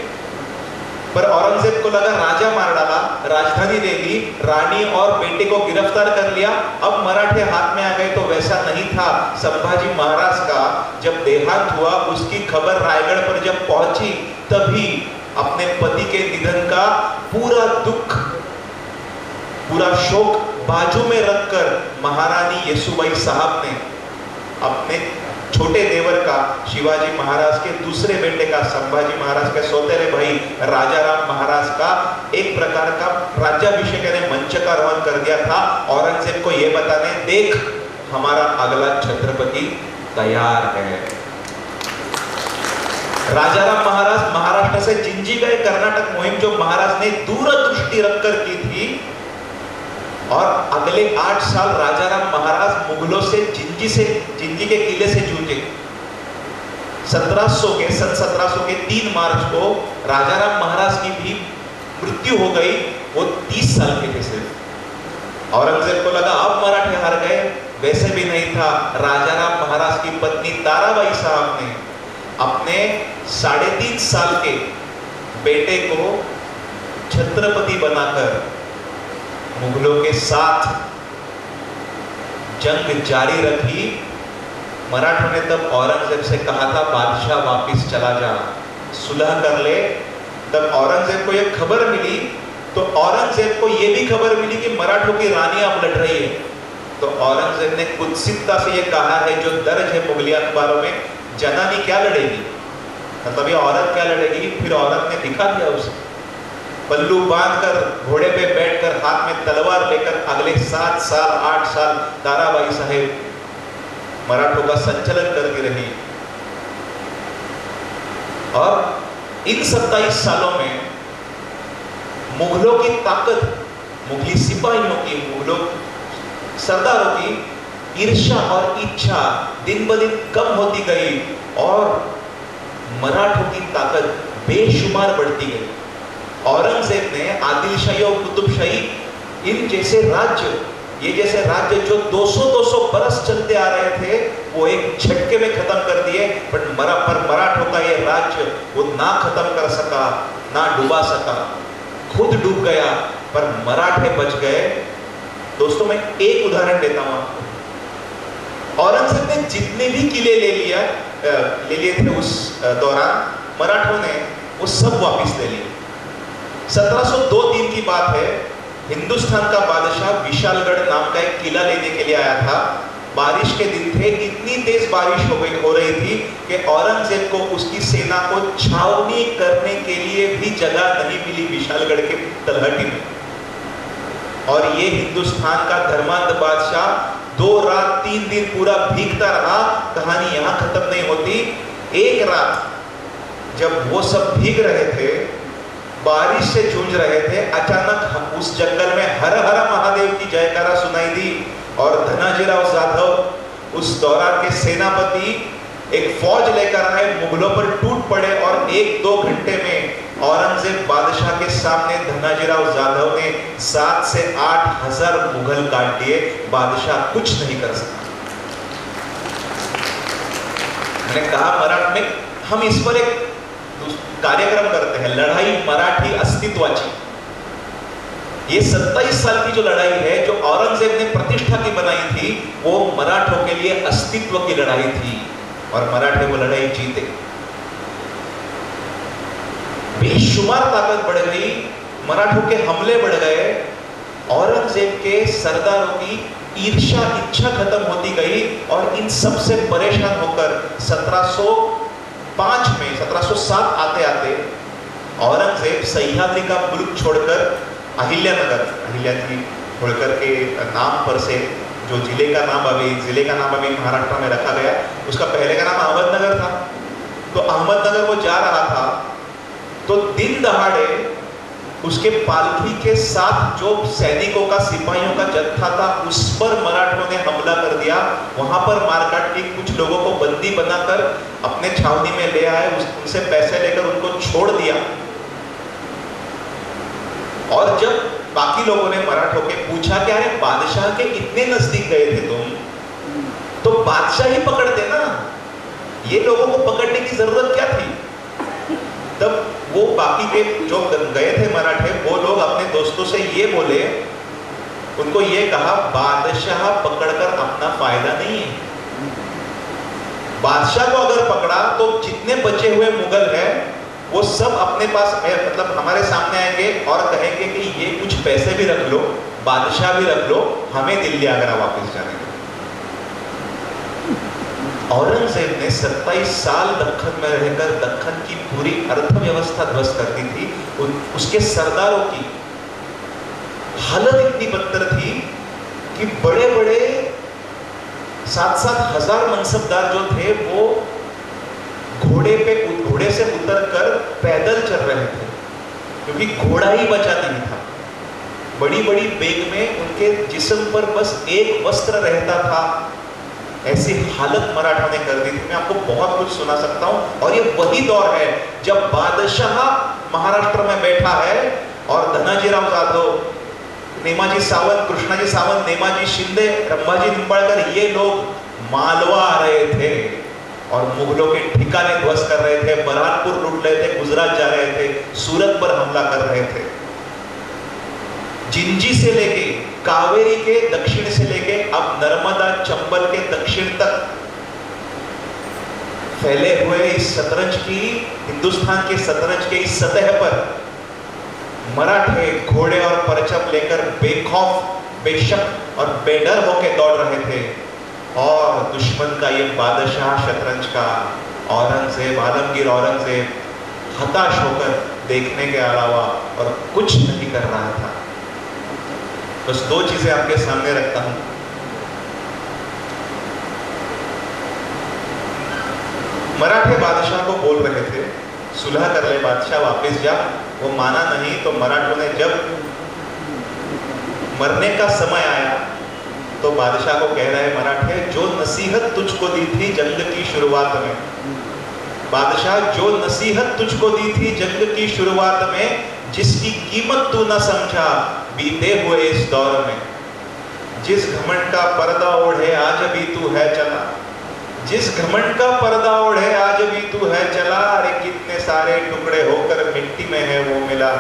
पर औरंगजेब को लगा राजा मार डाला, राजधानी ले ली, रानी और बेटे को गिरफ्तार कर लिया, अब मराठे हाथ में आ गए। तो वैसा नहीं था। संभाजी महाराज का जब देहांत हुआ, उसकी खबर रायगढ़ पर जब पहुंची, तभी अपने पति के निधन का पूरा दुख, पूरा शोक बाजू में रखकर महारानी येसुबाई साहब ने अपने छोटे देवर का, शिवाजी महाराज के दूसरे बेटे का, संभाजी महाराज के सौतेले भाई राजाराम महाराज का एक प्रकार का राज्याभिषेक यानी मंचकारोहण कर दिया था, औरंगजेब को यह बताने, देख हमारा अगला छत्रपति तैयार है। राजाराम महाराज महाराष्ट्र से जिंजी गए। कर्नाटक मुहिम जो महाराज ने दूरदृष्टि रखकर की थी, और अगले 8 साल राजाराम महाराज मुगलों से जिंजी के किले से जूझे। 1700 के 3 मार्च को राजाराम महाराज की भी मृत्यु हो गई। वो 30 साल के थे सिर्फ। औरंगजेब को लगा अब मराठे हार गए, वैसे भी नहीं था। राजाराम महाराज की पत्नी ताराबाई साहब ने अपने 3.5 साल के बेटे को छत्रपति बनाकर मुगलों के साथ जंग जारी रखी। मराठों ने तब औरंगजेब से कहा था, बादशाह वापिस चला जा, सुलह कर ले। तब औरंगजेब को यह खबर मिली, तो औरंगजेब को यह भी खबर मिली कि मराठों की रानी अब लड़ रही है। तो औरंगजेब ने कुत्सितता से यह कहा है, जो दर्ज है मुगलिया अखबारों में, जनानी क्या लड़ेगी, मतलब ये औरत क्या लड़ेगी। फिर औरत ने दिखा दिया उसे, पल्लू बांधकर, घोड़े पे बैठकर, हाथ में तलवार लेकर अगले 7 साल 8 साल ताराबाई साहेब मराठों का संचालन करती रही। और इन 27 सालों में मुगलों की ताकत, मुगली सिपाहियों की, मुगलों सरदारों की ईर्ष्या और इच्छा दिन ब दिन कम होती गई, और मराठों की ताकत बेशुमार बढ़ती गई। औरंगजेब ने आदिलशाही और कुतुबशाही, इन जैसे राज्य, ये जैसे राज्य जो 200 बरस चलते आ रहे थे, वो एक झटके में खत्म कर दिए। पर मराठों का ये राज्य वो ना खत्म कर सका, ना डुबा सका, खुद डूब गया, पर मराठे बच गए। दोस्तों मैं एक उदाहरण देता हूं आपको। औरंगजेब ने जितने भी किले ले लिए थे उस दौरान, मराठों ने वो सब वापस ले लिए। 1702-3 की बात है, हिंदुस्तान का बादशाह विशालगढ़ नाम का एक किला लेने के लिए आया था। बारिश के दिन थे, इतनी तेज बारिश हो रही थी कि औरंगजेब को उसकी सेना को छावनी करने के लिए भी जगह नहीं मिली विशालगढ़ के तलहटी में। और ये हिंदुस्तान का धर्मांध बादशाह 2 रात 3 दिन पूरा भीगता रहा। कहानी यहां खत्म नहीं होती। एक रात जब वो सब भीग रहे थे, बारिश से जूझ रहे थे, अचानक उस जंगल में हर हर महादेव की जयकारा सुनाई दी, और धनाजीराव जाधव उस दौरान के सेनापति एक फौज लेकर आए, मुगलों पर टूट पड़े, और 1-2 घंटे में औरंगजेब बादशाह के सामने धनाजीराव जाधव ने 7 से 8 हजार मुगल काट दिए। बादशाह कुछ नहीं कर सका। मैंने कहा मराठ में हम इस पर एक कार्यक्रम करते हैं, लड़ाई मराठी अस्तित्वाची। ये 27 साल की जो लड़ाई है, जो औरंगजेब ने प्रतिष्ठा की बनाई थी, वो मराठों के लिए अस्तित्व की लड़ाई थी, और मराठे वो लड़ाई जीते। बेशुमार ताकत बढ़ गई, मराठों के हमले बढ़ गए, औरंगजेब के सरदारों की ईर्ष्या इच्छा खत्म होती गई, और इन सबसे परेशान होकर 1707 आते आते औरंगजेब सह्याद्री का मुल्क छोड़कर अहिल्यानगर छोड़कर के नाम पर से जो जिले का नाम अभी महाराष्ट्र में रखा गया, उसका पहले का नाम अहमदनगर था। तो अहमदनगर वो जा रहा था, तो दिन दहाड़े उसके पालकी के साथ जो सैनिकों का, सिपाहियों का जत्था था, उस पर मराठों ने हमला कर दिया। वहां पर मारकाट के कुछ लोगों को बंदी बनाकर अपने छावनी में ले आए, उनसे पैसे लेकर उनको छोड़ दिया। और जब बाकी लोगों ने मराठों के पूछा कि अरे बादशाह के इतने नजदीक गए थे तुम, तो बादशाह ही पकड़ देना, ये लोगों को पकड़ने की जरूरत क्या थी? तब वो बाकी के जो गए थे मराठे, वो लोग अपने दोस्तों से ये बोले, उनको ये कहा, बादशाह पकड़कर अपना फायदा नहीं है। बादशाह को अगर पकड़ा तो जितने बचे हुए मुगल हैं वो सब अपने पास, मतलब हमारे सामने आएंगे और कहेंगे कि ये कुछ पैसे भी रख लो, बादशाह भी रख लो, हमें दिल्ली आगरा वापस जाने दो। औरंगजेब ने 27 साल दक्कन में रहकर दक्कन की पूरी अर्थव्यवस्था ध्वस्त कर दी थी। उसके सरदारों की हालत इतनी बदतर थी कि बड़े बड़े 7-7 हजार मनसबदार जो थे वो घोड़े से उतरकर पैदल चल रहे थे, क्योंकि घोड़ा ही बचा नहीं था। बड़ी बड़ी बेग में उनके जिस्म पर बस एक वस्त्र रहता था। ऐसी हालत मराठा ने कर दी थी। मैं आपको बहुत कुछ सुना सकता हूं। और ये वही दौर है जब बादशाह महाराष्ट्र में बैठा है और धनाजीराव जाधव, नेमाजी सावंत, कृष्णाजी सावंत, नेमाजी शिंदे, रंभाजी निंबाळकर, ये लोग मालवा आ रहे थे और मुगलों के ठिकाने ध्वस्त कर रहे थे, बरहानपुर लूट रहे थे, गुजरात जा रहे थे, सूरत पर हमला कर रहे थे। जिंजी से लेके, कावेरी के दक्षिण से लेके अब नर्मदा चंबल के दक्षिण तक फैले हुए इस शतरंज की, हिंदुस्तान के शतरंज के इस सतह पर मराठे घोड़े और परचम लेकर बेखौफ, बेशक और बेडर होकर दौड़ रहे थे। और दुश्मन का ये बादशाह शतरंज का औरंगजेब, आलमगीर औरंगजेब हताश होकर देखने के अलावा और कुछ नहीं कर रहा था। बस 2 चीजें आपके सामने रखता हूं। मराठे बादशाह को बोल रहे थे, सुलह कर ले बादशाह, वापस जा। वो माना नहीं, तो मराठों ने जब मरने का समय आया तो बादशाह को कह रहे मराठे, जो नसीहत तुझको दी थी जंग की शुरुआत में, बादशाह जो नसीहत तुझको दी थी जंग की शुरुआत में, जिसकी कीमत तू न समझा बीते हुए इस दौर में, जिस घमंड का पर्दा ओढ़े आज भी तू है चला, जिस घमंड का पर्दा ओढ़े आज भी तू है चला, अरे कितने सारे टुकड़े होकर मिट्टी में है वो मिला।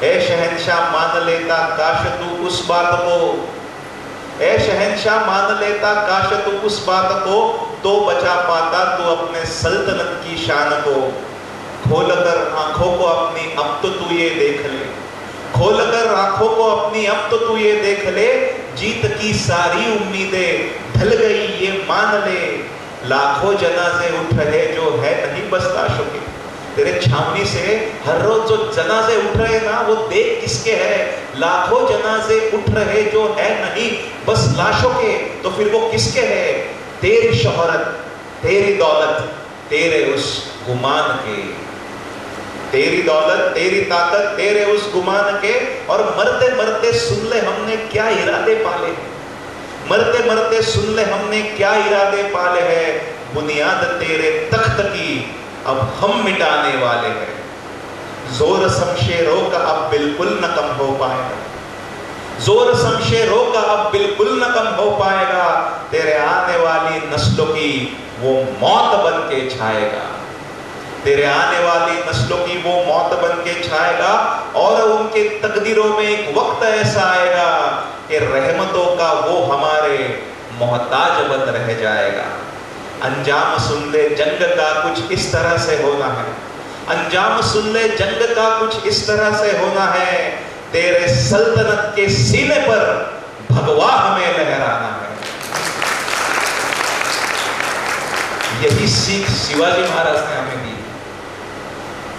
ए शहंशाह मान लेता काश तू उस बात को, ए शहंशाह मान लेता काश तू उस बात को, तो बचा पाता तू अपने सल्तनत की शान को। खोलकर आंखों को अपनी अब तो तू ये देख ले, खोलकर आंखों को अपनी अब तो तू ये देख ले, जीत की सारी उम्मीदें ढल गई ये मान ले, लाखों जनाजे उठ रहे जो है नहीं बस लाशों के। तेरे छावनी से हर रोज जो जनाजे उठ रहे ना, वो देख किसके है? लाखों जनाजे उठ रहे जो है नहीं बस लाशों के, तो फिर वो किसके है? तेरी शोहरत, तेरी दौलत, तेरे उस गुमान के, तेरी दौलत, तेरी ताकत, तेरे उस गुमान के। और मरते मरते सुन ले हमने क्या इरादे पाले, मरते मरते सुन ले हमने क्या इरादे पाले हैं, बुनियाद तेरे तख्त की अब हम मिटाने वाले हैं। जोर शमशेरों का अब बिल्कुल न कम हो पाएगा, जोर शमशेरों का अब बिल्कुल न कम हो पाएगा, तेरे आने वाली नस्लों की वो मौत बन के छाएगा, तेरे आने वाली नस्लों की वो मौत बन के छाएगा। और उनके तकदीरों में एक वक्त ऐसा आएगा कि रहमतों का वो हमारे मोहताज बन रह जाएगा। अंजाम सुन ले जंग का कुछ इस तरह से होना है, अंजाम सुन ले जंग का कुछ इस तरह से होना है, तेरे सल्तनत के सीने पर भगवा हमें लहराना है। यही सीख शिवाजी महाराज ने हमें दी।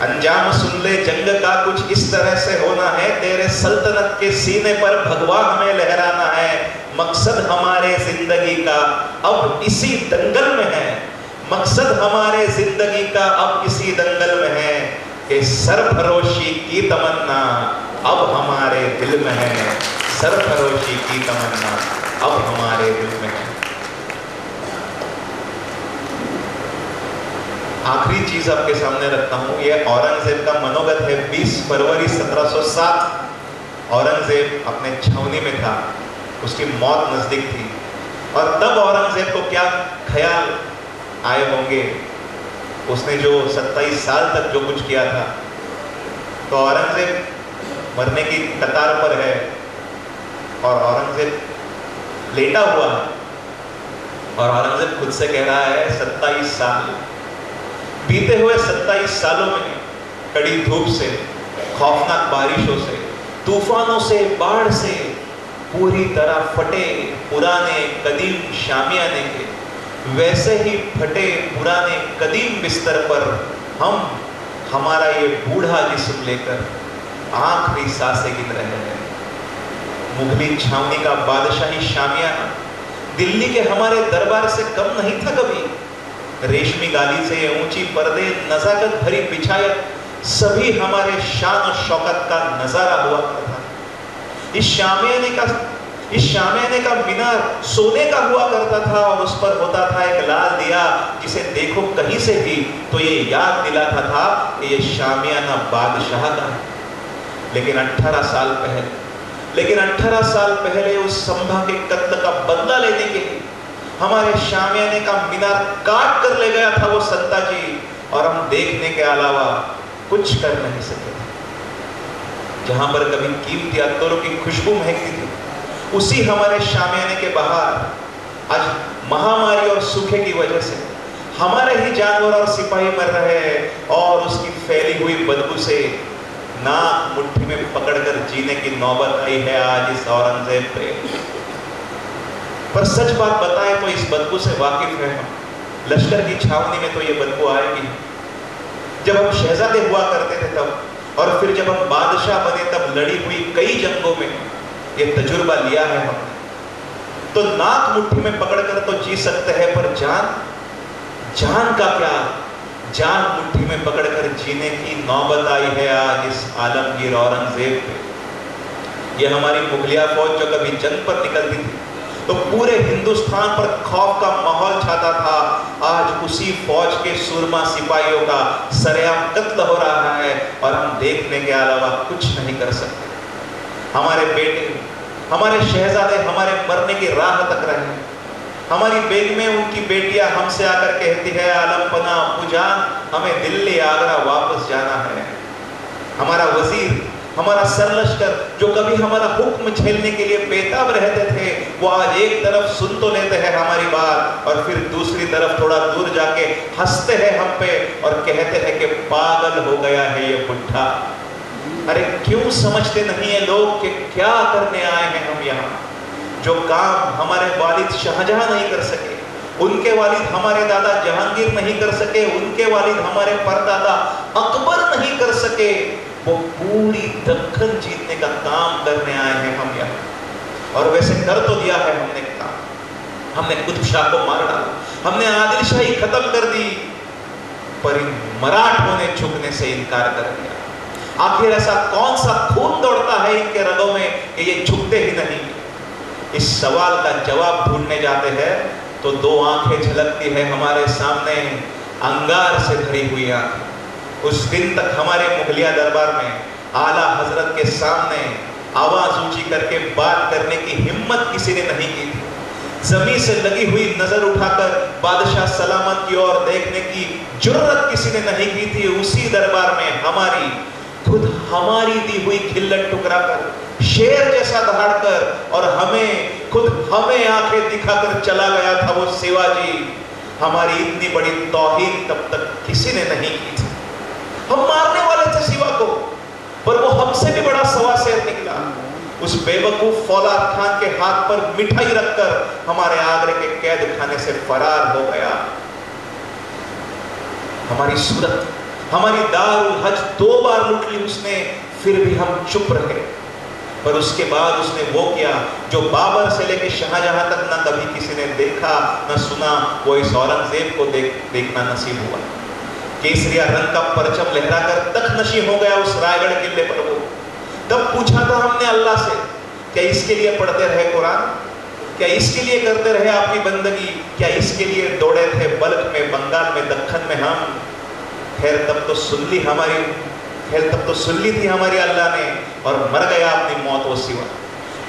अंजाम सुन ले जंग का कुछ इस तरह से होना है, तेरे सल्तनत के सीने पर भगवा हमें लहराना है। मकसद हमारे जिंदगी का अब इसी दंगल में है, मकसद हमारे जिंदगी का अब इसी दंगल में है। कि सरफरोशी की तमन्ना अब हमारे दिल में है, सरफरोशी की तमन्ना अब हमारे दिल में है। आखिरी चीज आपके सामने रखता हूं, यह औरंगजेब का मनोगत है। 20 फरवरी 1707 औरंगजेब अपने छावनी में था, उसकी मौत नजदीक थी, और तब औरंगजेब को क्या ख्याल आए होंगे, उसने जो 27 साल तक जो कुछ किया था। तो औरंगजेब मरने की कतार पर है और औरंगजेब लेटा हुआ है, और औरंगजेब खुद से कह रहा है 27 साल बीते हुए 27 सालों में कड़ी धूप से, खौफनाक बारिशों से, तूफानों से, बाढ़ से पूरी तरह फटे पुराने कदीम शामियाने के वैसे ही फटे पुराने कदीम बिस्तर पर हम हमारा ये बूढ़ा जिस्म लेकर आखिरी सांसें गिन रहे हैं। मुगली छावनी का बादशाही शामियाना दिल्ली के हमारे दरबार से कम नहीं था कभी। रेशमी गाली से ऊंची पर्दे, नजाकत भरी बिछायत, सभी हमारे शान और शौकत का नजारा हुआ करता था। इस शामियाने का मीनार सोने का हुआ करता था, और उस पर होता था एक लाल दिया, जिसे देखो कहीं से भी तो ये याद दिलाता था कि ये शामियाना बादशाह का है। लेकिन 18 साल पहले उस संभा के कत्ल का बदला लेने के लिए हमारे शामियाने का मीनार काट कर ले गया था वो सत्ता जी, और हम देखने के अलावा कुछ कर नहीं सके थे। जहां पर कभी कीमती अत्तरों की खुशबू महकती थी, उसी हमारे शामियाने के बाहर आज महामारी और सूखे की वजह से हमारे ही जानवर और सिपाही मर रहे हैं, और उसकी फैली हुई बदबू से नाक मुट्ठी में पकड़कर जीने की नौबत आई है आज इस औरंगजेब पे। पर सच बात बताएं तो इस बदबू से वाकिफ है हम। लश्कर की छावनी में तो ये बदबू आएगी। जब हम शहजादे हुआ करते थे तब, और फिर जब हम बादशाह बने तब लड़ी हुई कई जंगों में ये तजुर्बा लिया है हमने। तो नाक मुट्ठी में पकड़कर तो जी सकते हैं, पर जान का क्या? जान मुट्ठी में पकड़कर जीने की नौबत आई है आज इस आलमगीर औरंगजेब पे। ये हमारी मुगलिया फौज जो कभी जंग पर निकलती थी तो पूरे हिंदुस्तान पर खौफ का माहौल छाता था, आज उसी फौज के सूरमा सिपाहियों का सरेआम कत्ल हो रहा है, और हम देखने के अलावा कुछ नहीं कर सकते। हमारे बेटे, हमारे शहजादे हमारे मरने की राह तक रहे हैं। हमारी बेगमें, उनकी बेटियां हमसे आकर कहती है, आलमपना अब्बूजान, हमें दिल्ली आगरा वापस जाना है। हमारा वजीर, हमारा सरलश्कर जो कभी हमारा हुक्म झेलने के लिए बेताब रहते थे, वो आज एक तरफ सुन तो लेते हैं हमारी बात, और फिर दूसरी तरफ थोड़ा दूर जाके हंसते हैं हम पे और कहते हैं कि पागल हो गया है ये बुढ़ा। अरे क्यों समझते नहीं है लोग कि क्या करने आए हैं हम यहाँ? जो काम हमारे वालिद शाहजहां नहीं कर सके, उनके वालिद हमारे दादा जहांगीर नहीं कर सके, उनके वालिद हमारे परदादा अकबर नहीं कर सके, वो पूरी दक्कन जीतने का काम करने आए हैं हम यहाँ। और वैसे कर तो दिया है हमने काम। हमने कुतुब शाह को मार डाला, हमने आदिल शाही खत्म कर दी, पर इन मराठों ने झुकने से इनकार कर दिया। आखिर ऐसा कौन सा खून दौड़ता है इनके रगों में कि ये झुकते ही नहीं? इस सवाल का जवाब ढूंढने जाते हैं तो दो आंखें झलकती है हमारे सामने, अंगार से भरी हुई आंखें। उस दिन तक हमारे मुगलिया दरबार में आला हजरत के सामने आवाज ऊंची करके बात करने की हिम्मत किसी ने नहीं की थी। जमीन से लगी हुई नजर उठाकर बादशाह सलामत की ओर देखने की जुर्रत किसी ने नहीं की थी। उसी दरबार में हमारी दी हुई खिल्लत टुकरा कर, शेर जैसा दहाड़ कर, और हमें आंखें दिखाकर चला गया था वो शिवाजी। हमारी इतनी बड़ी तौहीन तब तक किसी ने नहीं की थी। हम मारने वाले थे शिवा को, पर वो हमसे भी बड़ा सवा शेर निकला। उस बेवकूफ फौलाद खान के हाथ पर मिठाई रखकर हमारे आगरे के कैद खाने से फरार हो गया। हमारी सूरत, हमारी दारुल हज 2 बार लूट ली उसने, फिर भी हम चुप रहे। पर उसके बाद उसने वो किया जो बाबर से लेकर शाहजहां तक ना कभी किसी ने देखा न सुना, वो इस औरंगजेब को देखना नसीब हुआ। केसरिया रंग का परचम लहराकर तख्तनशी हो गया उस रायगढ़ किले पर वो। तब पूछा था हमने अल्लाह से, क्या इसके लिए पढ़ते रहे कुरान? क्या इसके लिए करते रहे आपकी बंदगी? क्या इसके लिए दौड़े थे बल्क में, बंगाल में, दक्कन में हम? खैर तब तो सुन ली थी हमारी अल्लाह ने, और मर गया अपनी मौत वो सिवा।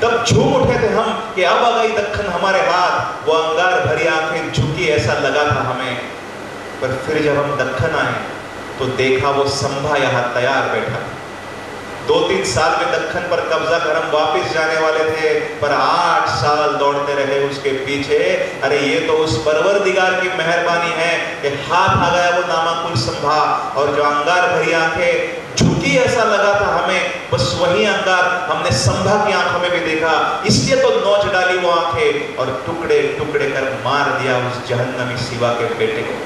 तब झूम उठे थे हम कि अब आ गई दक्कन हमारे हाथ, वो अंगार भरी आंखें झुकी ऐसा लगा था हमें। पर फिर जब हम दक्कन आए तो देखा वो संभा यहाँ तैयार बैठा। 2-3 साल में दक्कन पर कब्जा कर हम वापस जाने वाले थे, पर 8 साल दौड़ते रहे उसके पीछे। अरे ये तो उस परवरदिगार की मेहरबानी है कि हाथ आ गया वो नामाकुल संभा, और जो अंगार भरी आंखें झुकी ऐसा लगा था हमें, बस वही अंगार हमने संभा की आंखों में भी देखा। इसलिए तो नोच डाली वो आंखें और टुकड़े टुकड़े कर मार दिया उस जहन्नमी सिवा के बेटे को।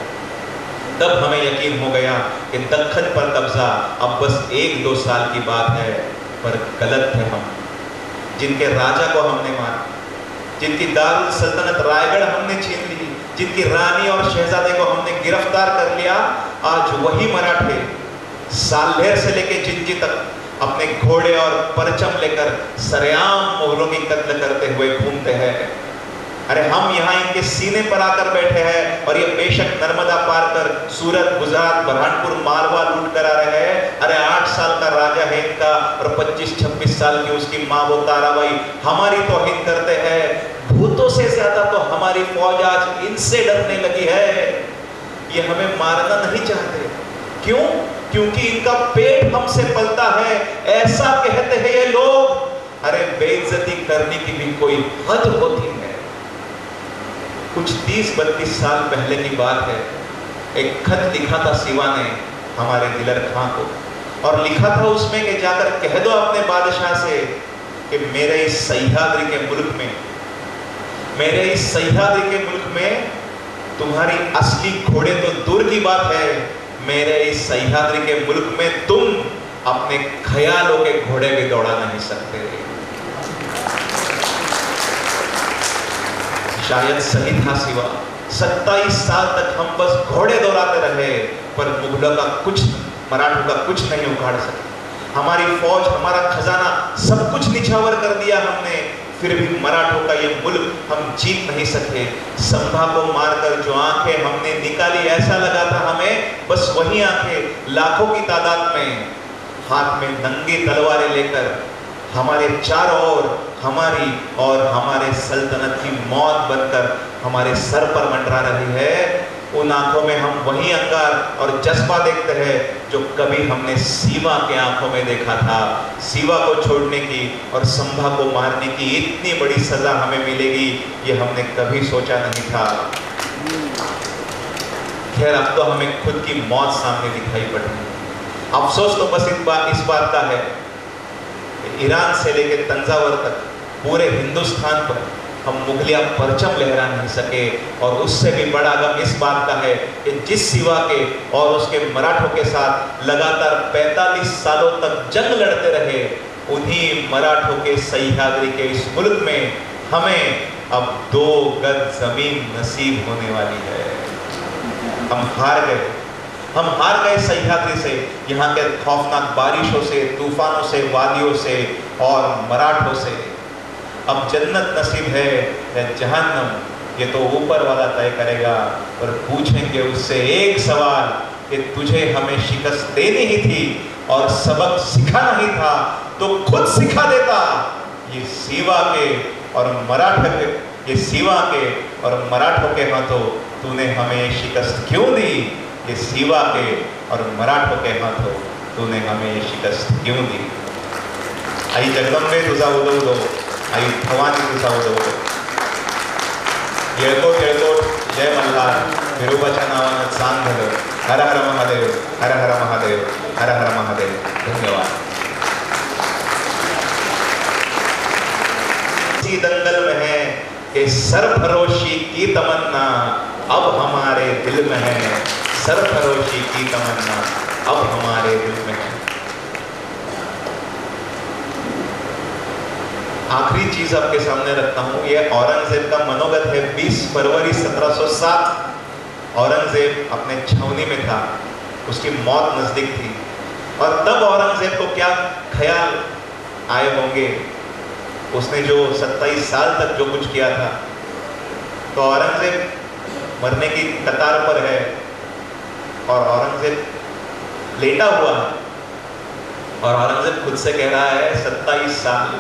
तब हमें यकीन हो गया कि दक्कन पर कब्जा अब बस 1-2 साल की बात है। पर गलत थे हम। जिनके राजा को हमने मारा, जिनकी दारुल सल्तनत रायगढ़ हमने छीन ली, जिनकी रानी और शहजादे को हमने गिरफ्तार कर लिया, आज वही मराठे साल्हेर से लेके जिंजी तक अपने घोड़े और परचम लेकर सरेआम मोगलों की कत्ल करते हुए घूमते हैं। अरे हम यहाँ इनके सीने पर आकर बैठे हैं, और ये बेशक नर्मदा पार कर सूरत, गुजरात, बुरहानपुर, मालवा लूट कर आ रहे हैं। अरे 8 साल का राजा है इनका, और 25-26 साल की उसकी माँ वो ताराबाई हमारी तौहीन करते हैं। भूतों से ज्यादा तो हमारी फौज आज इनसे डरने लगी है। ये हमें मारना नहीं चाहते। क्यों? क्योंकि इनका पेट हमसे पलता है, ऐसा कहते हैं ये लोग। अरे बेइज्जती करने की भी कोई हद होती है। कुछ 30-32 साल पहले की बात है। एक खत लिखा था सिवा ने हमारे दिलर खां को, और लिखा था उसमें कि जाकर कह दो अपने बादशाह से कि मेरे इस सह्याद्री के मुल्क में तुम्हारी असली घोड़े तो दूर की बात है, मेरे इस सह्याद्री के मुल्क में तुम अपने ख्यालों के घोड़े भी दौड़ा नहीं सकते। शायद सही था सिवा। 27 साल तक हम बस घोड़े दौड़ाते रहे, पर मुगलों का कुछ, मराठों का कुछ नहीं उखाड़ सके। हमारी फौज, हमारा खजाना सब कुछ निछावर कर दिया हमने, फिर भी मराठों का ये मुल्क हम जीत नहीं सके। संभा को मारकर जो आंखें हमने निकाली, ऐसा लगा था हमें बस वही आंखें लाखों की तादाद में हाथ में नंगी तलवारें लेकर हमारे चारों ओर हमारी और हमारे सल्तनत की मौत बनकर हमारे सर पर मंडरा रही है। उन आंखों में हम वही अंगार और जज्बा देखते हैं जो कभी हमने सीवा के आंखों में देखा था। सीवा को छोड़ने की और संभा को मारने की इतनी बड़ी सजा हमें मिलेगी, ये हमने कभी सोचा नहीं था। खैर अब तो हमें खुद की मौत सामने दिखाई पड़ रही है। अफसोस तो बस इस बात का है, ईरान से लेकर तंजावर तक पूरे हिंदुस्तान पर हम मुगलिया परचम लहरा नहीं सके। और उससे भी बड़ा गम इस बात का है कि जिस सिवा के और उसके मराठों के साथ लगातार 45 सालों तक जंग लड़ते रहे, उन्हीं मराठों के सह्याद्री के इस मुल्क में हमें अब 2 गज जमीन नसीब होने वाली है। हम हार गए सह्याद्री से, यहाँ के खौफनाक बारिशों से, तूफानों से, वादियों से और मराठों से। अब जन्नत नसीब है या जहन्नम, ये तो ऊपर वाला तय करेगा। और पूछेंगे उससे एक सवाल कि तुझे हमें शिकस्त देनी ही थी और सबक सिखाना ही था तो खुद सिखा देता। ये सीवा के और मराठों के हाथों तूने हमें शिकस्त क्यों दी? ये सीवा के और मराठों के हाथों तूने हमें शिकस्त क्यों दी? आई जगदंबे तुझा उदो, आई भवानी तुझा उदो। येळकोट जय मल्हार, विरोबाच्या नावानं सांग झालं। हर हर महादेव, हर हर महादेव, हर हर महादेव। धन्यवाद। इसी दंगल में है कि सरफरोशी की तमन्ना अब हमारे दिल में है। सरफरोशी की तमन्ना अब हमारे दिल में है। आखिरी चीज आपके सामने रखता हूं, यह औरंगजेब का मनोगत है। 20 फरवरी 1707 औरंगजेब अपने छावनी में था। उसकी मौत नजदीक थी। और तब औरंगजेब को क्या ख्याल आए होंगे, उसने जो 27 साल तक जो कुछ किया था। तो औरंगजेब मरने की कतार पर है और औरंगजेब लेटा हुआ है और औरंगजेब खुद से कह रहा है 27 साल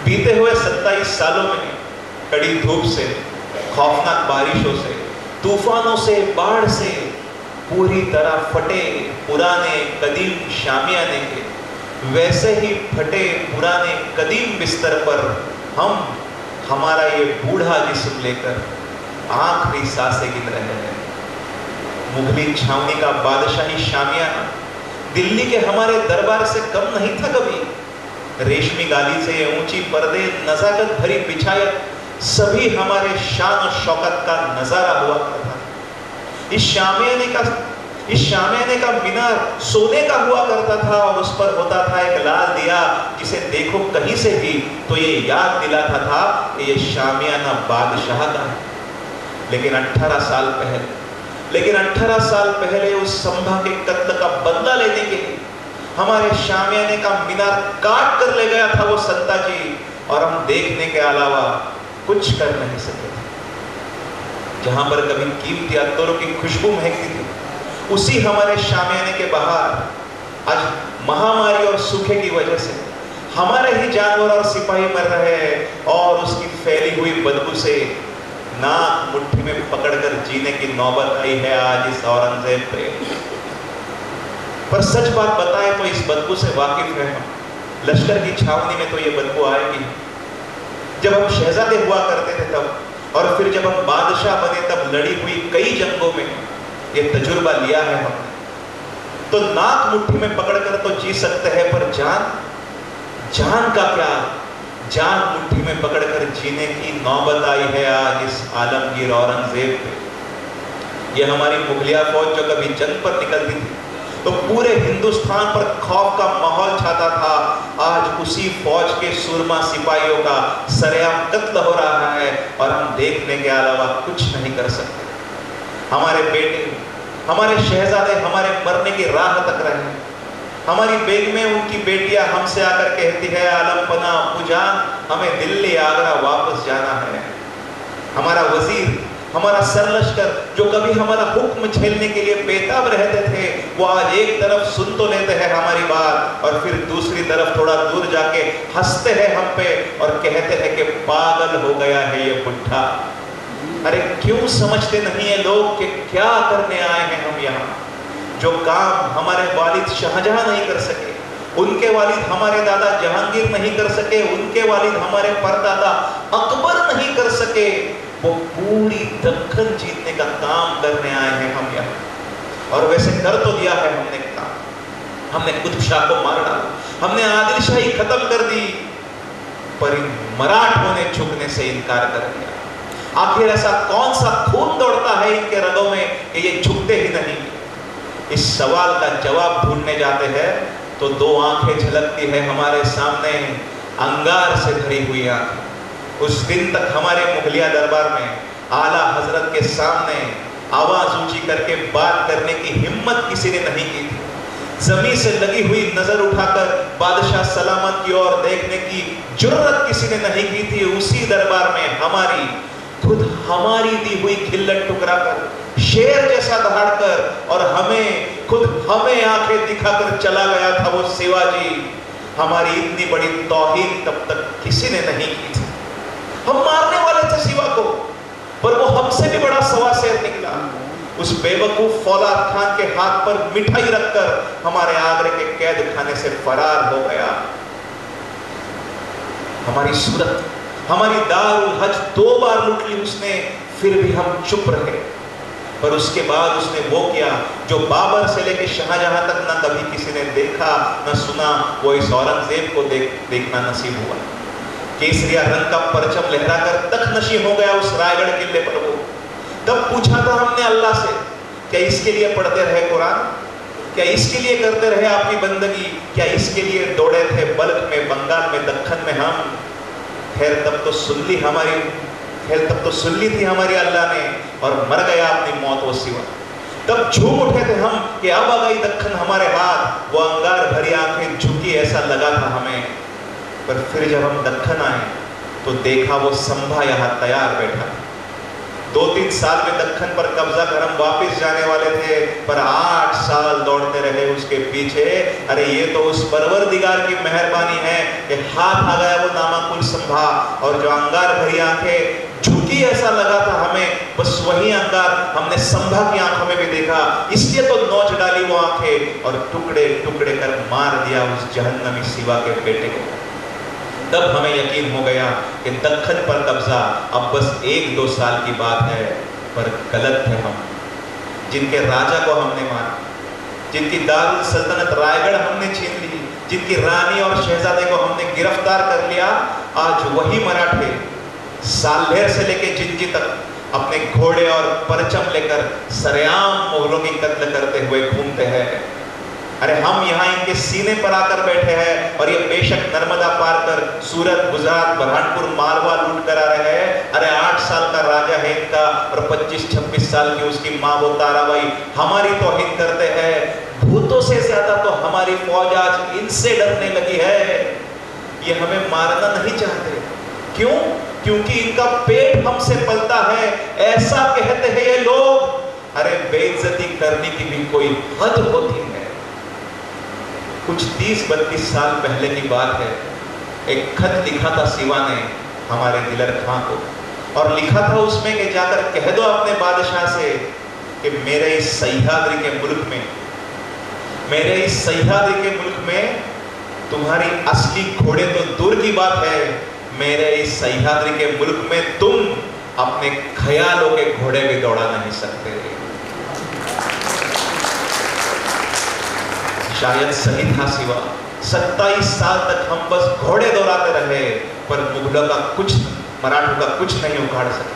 बीते हुए 27 सालों में कड़ी धूप से, खौफनाक बारिशों से, तूफानों से, बाढ़ से पूरी तरह फटे पुराने कदीम शामियाने के वैसे ही फटे पुराने कदीम बिस्तर पर हम हमारा ये बूढ़ा जिस्म लेकर आखिरी सांसें गिन रहे हैं। मुगली छावनी का बादशाही शामियाना दिल्ली के हमारे दरबार से कम नहीं था कभी। रेशमी गाली से ऊंची पर्दे, नजाकत भरी बिछायत, सभी हमारे शान और शौकत का नजारा हुआ करता था। इस शामियाने का मीनार सोने का हुआ करता था और उस पर होता था एक लाल दिया जिसे देखो कहीं से भी तो ये याद दिलाता था कि ये शामियाना बादशाह का है। लेकिन 18 साल पहले उस संभा के कत्ल का बदला लेने के लिए हमारे शामियाने का मीनार काट कर ले गया था वो सत्ता जी, और हम देखने के अलावा कुछ कर नहीं सके थे। जहां पर कभी कीमती अत्तरों की खुशबू महकती थी, उसी हमारे शामियाने के बाहर आज महामारी और सूखे की वजह से हमारे ही जानवर और सिपाही मर रहे हैं और उसकी फैली हुई बदबू से नाक मुट्ठी में पकड़कर जीने की नौबत आई है आज इस औरंगजेब पे। पर सच बात बताएं तो इस बदबू से वाकिफ है हम। लश्कर की छावनी में तो ये बदबू आएगी। जब हम शहजादे हुआ करते थे तब, और फिर जब हम बादशाह बने तब लड़ी हुई कई जंगों में ये तजुर्बा लिया है हमने। तो नाक मुट्ठी में पकड़कर तो जी सकते हैं, पर जान का क्या? जान मुट्ठी में पकड़कर जीने की नौबत आई है आज इस आलमगीर औरंगजेब पे। ये हमारी मुगलिया फौज जो कभी जंग पर निकलती थी तो पूरे हिंदुस्तान पर खौफ का माहौल छाता था, आज उसी फौज के सुरमा सिपाहियों का सरेआम कत्ल हो रहा है और हम देखने के अलावा कुछ नहीं कर सकते। हमारे बेटे, हमारे शहजादे हमारे मरने की राह तक रहे हैं। हमारी बेगमें, उनकी बेटियां हमसे आकर कहती है आलमपना अब्बूजान हमें दिल्ली आगरा वापस जाना है। हमारा वजीर, हमारा सरलश्कर जो कभी हमारा हुक्म झेलने के लिए बेताब रहते थे, वो आज एक तरफ सुन तो लेते हैं हमारी बात और फिर दूसरी तरफ थोड़ा दूर जाके हंसते हैं हम पे और कहते हैं कि पागल हो गया है ये बुढ़ा। अरे क्यों समझते नहीं है लोग कि क्या करने आए हैं हम यहाँ? जो काम हमारे वालिद शाहजहां नहीं कर सके, उनके वालिद हमारे दादा जहांगीर नहीं कर सके, उनके वालिद हमारे परदादा अकबर नहीं कर सके, वो पूरी दक्कन जीतने का काम करने आए हैं हम यहाँ। और वैसे कर तो दिया है हमने काम। हमने कुतुब शाह को मार डाला, हमने आदिल शाही खत्म कर दी, पर इन मराठों ने झुकने से इनकार कर दिया। आखिर ऐसा कौन सा खून दौड़ता है इनके रगों में कि ये झुकते ही नहीं? इस सवाल का जवाब ढूंढने जाते हैं तो दो आंखें झलकती है हमारे सामने, अंगार से भरी हुई आंखें। उस दिन तक हमारे मुगलिया दरबार में आला हजरत के सामने आवाज ऊंची करके बात करने की हिम्मत किसी ने नहीं की थी। जमीन से लगी हुई नजर उठाकर बादशाह सलामत की ओर देखने की जुर्रत किसी ने नहीं की थी। उसी दरबार में हमारी दी हुई खिल्लत टुकरा कर, शेर जैसा दहाड़ कर और हमें आंखें दिखाकर चला गया था वो शिवाजी। हमारी इतनी बड़ी तौहीन तब तक किसी ने नहीं की थी। हम मारने वाले थे शिवा को, पर वो हमसे भी बड़ा सवा शेर निकला। उस बेवकूफ फौलाद खान के हाथ पर मिठाई रखकर हमारे आगरे के कैद खाने से फरार हो गया। हमारी सूरत, हमारी दारुल हज 2 बार लूट ली उसने, फिर भी हम चुप रहे। पर उसके बाद उसने वो किया जो बाबर से लेकर शाहजहां तक ना कभी किसी ने देखा न सुना, वो इस औरंगजेब को देखना नसीब हुआ। केसरिया रंग का परचम लहराकर तख्तनशी हो गया उस रायगढ़ किले पर। वो तब पूछा था हमने अल्लाह से, क्या इसके लिए पढ़ते रहे कुरान? क्या इसके लिए करते रहे आपकी बंदगी? क्या इसके लिए दौड़े थे बल्क में, बंगाल में, दक्कन में हम? खैर तब तो सुन ली थी हमारी अल्लाह ने और मर गया अपनी मौत वो सिवा। तब झूम उठे थे हम कि अब आ गई दक्खन हमारे हाथ। वो अंगार भरी आंखें झुकी, ऐसा लगा था हमें। पर फिर जब हम दक्खन आए तो देखा वो संभा यहाँ तैयार बैठा। 2-3 साल में दक्खन पर कब्जा कर हम वापस जाने वाले थे, पर 8 साल दौड़ते रहे उसके पीछे। अरे ये तो उस परवरदिगार की मेहरबानी है कि हाथ आ गया वो नामाकुल संभा। और जो अंगार भरी आंखें झुकी, ऐसा लगा था हमें बस वही अंगार हमने संभा की आंखों में भी देखा। इसलिए तो नोच डाली वो आंखें और टुकड़े टुकड़े कर मार दिया उस जहन्नमी शिवा के बेटे को। तब हमें यकीन हो गया कि दक्खन पर कब्जा अब बस 1-2 साल की बात है। पर गलत थे हम। जिनके राजा को हमने मारा, जिनकी दारुल सल्तनत रायगढ़ हमने छीन ली, जिनकी रानी और शहजादे को हमने गिरफ्तार कर लिया, आज वही मराठे साल्हेर से लेके जिंजी तक अपने घोड़े और परचम लेकर सरेआम मुगलों की कत्ल करते हुए घूमते हैं। अरे हम यहाँ इनके सीने पर आकर बैठे हैं और ये बेशक नर्मदा पार कर सूरत, गुजरात, बुरहानपुर, मालवा लूट कर आ रहे हैं। अरे 8 साल का राजा है इनका और 25-26 साल की उसकी माँ वो ताराबाई हमारी तौहीन करते हैं। भूतों से ज्यादा तो हमारी फौज आज इनसे डरने लगी है। ये हमें मारना नहीं चाहते। क्यों? क्योंकि इनका पेट हमसे पलता है, ऐसा कहते हैं ये लोग। अरे बेइज्जती करने की भी कोई हद होती है। कुछ 30-32 साल पहले की बात है। एक खत लिखा था शिवा ने हमारे दिलर खां को, और लिखा था उसमें कि जाकर कह दो अपने बादशाह से कि मेरे इस सह्याद्री के मुल्क में, मेरे इस सह्याद्री के मुल्क में तुम्हारी असली घोड़े तो दूर की बात है, मेरे इस सह्याद्री के मुल्क में तुम अपने ख्यालों के घोड़े भी दौड़ा नहीं सकते। शायद सही था शिवा। 27 साल तक हम बस घोड़े दौड़ाते रहे, पर मुगलों का कुछ, मराठों का कुछ नहीं उखाड़ सके।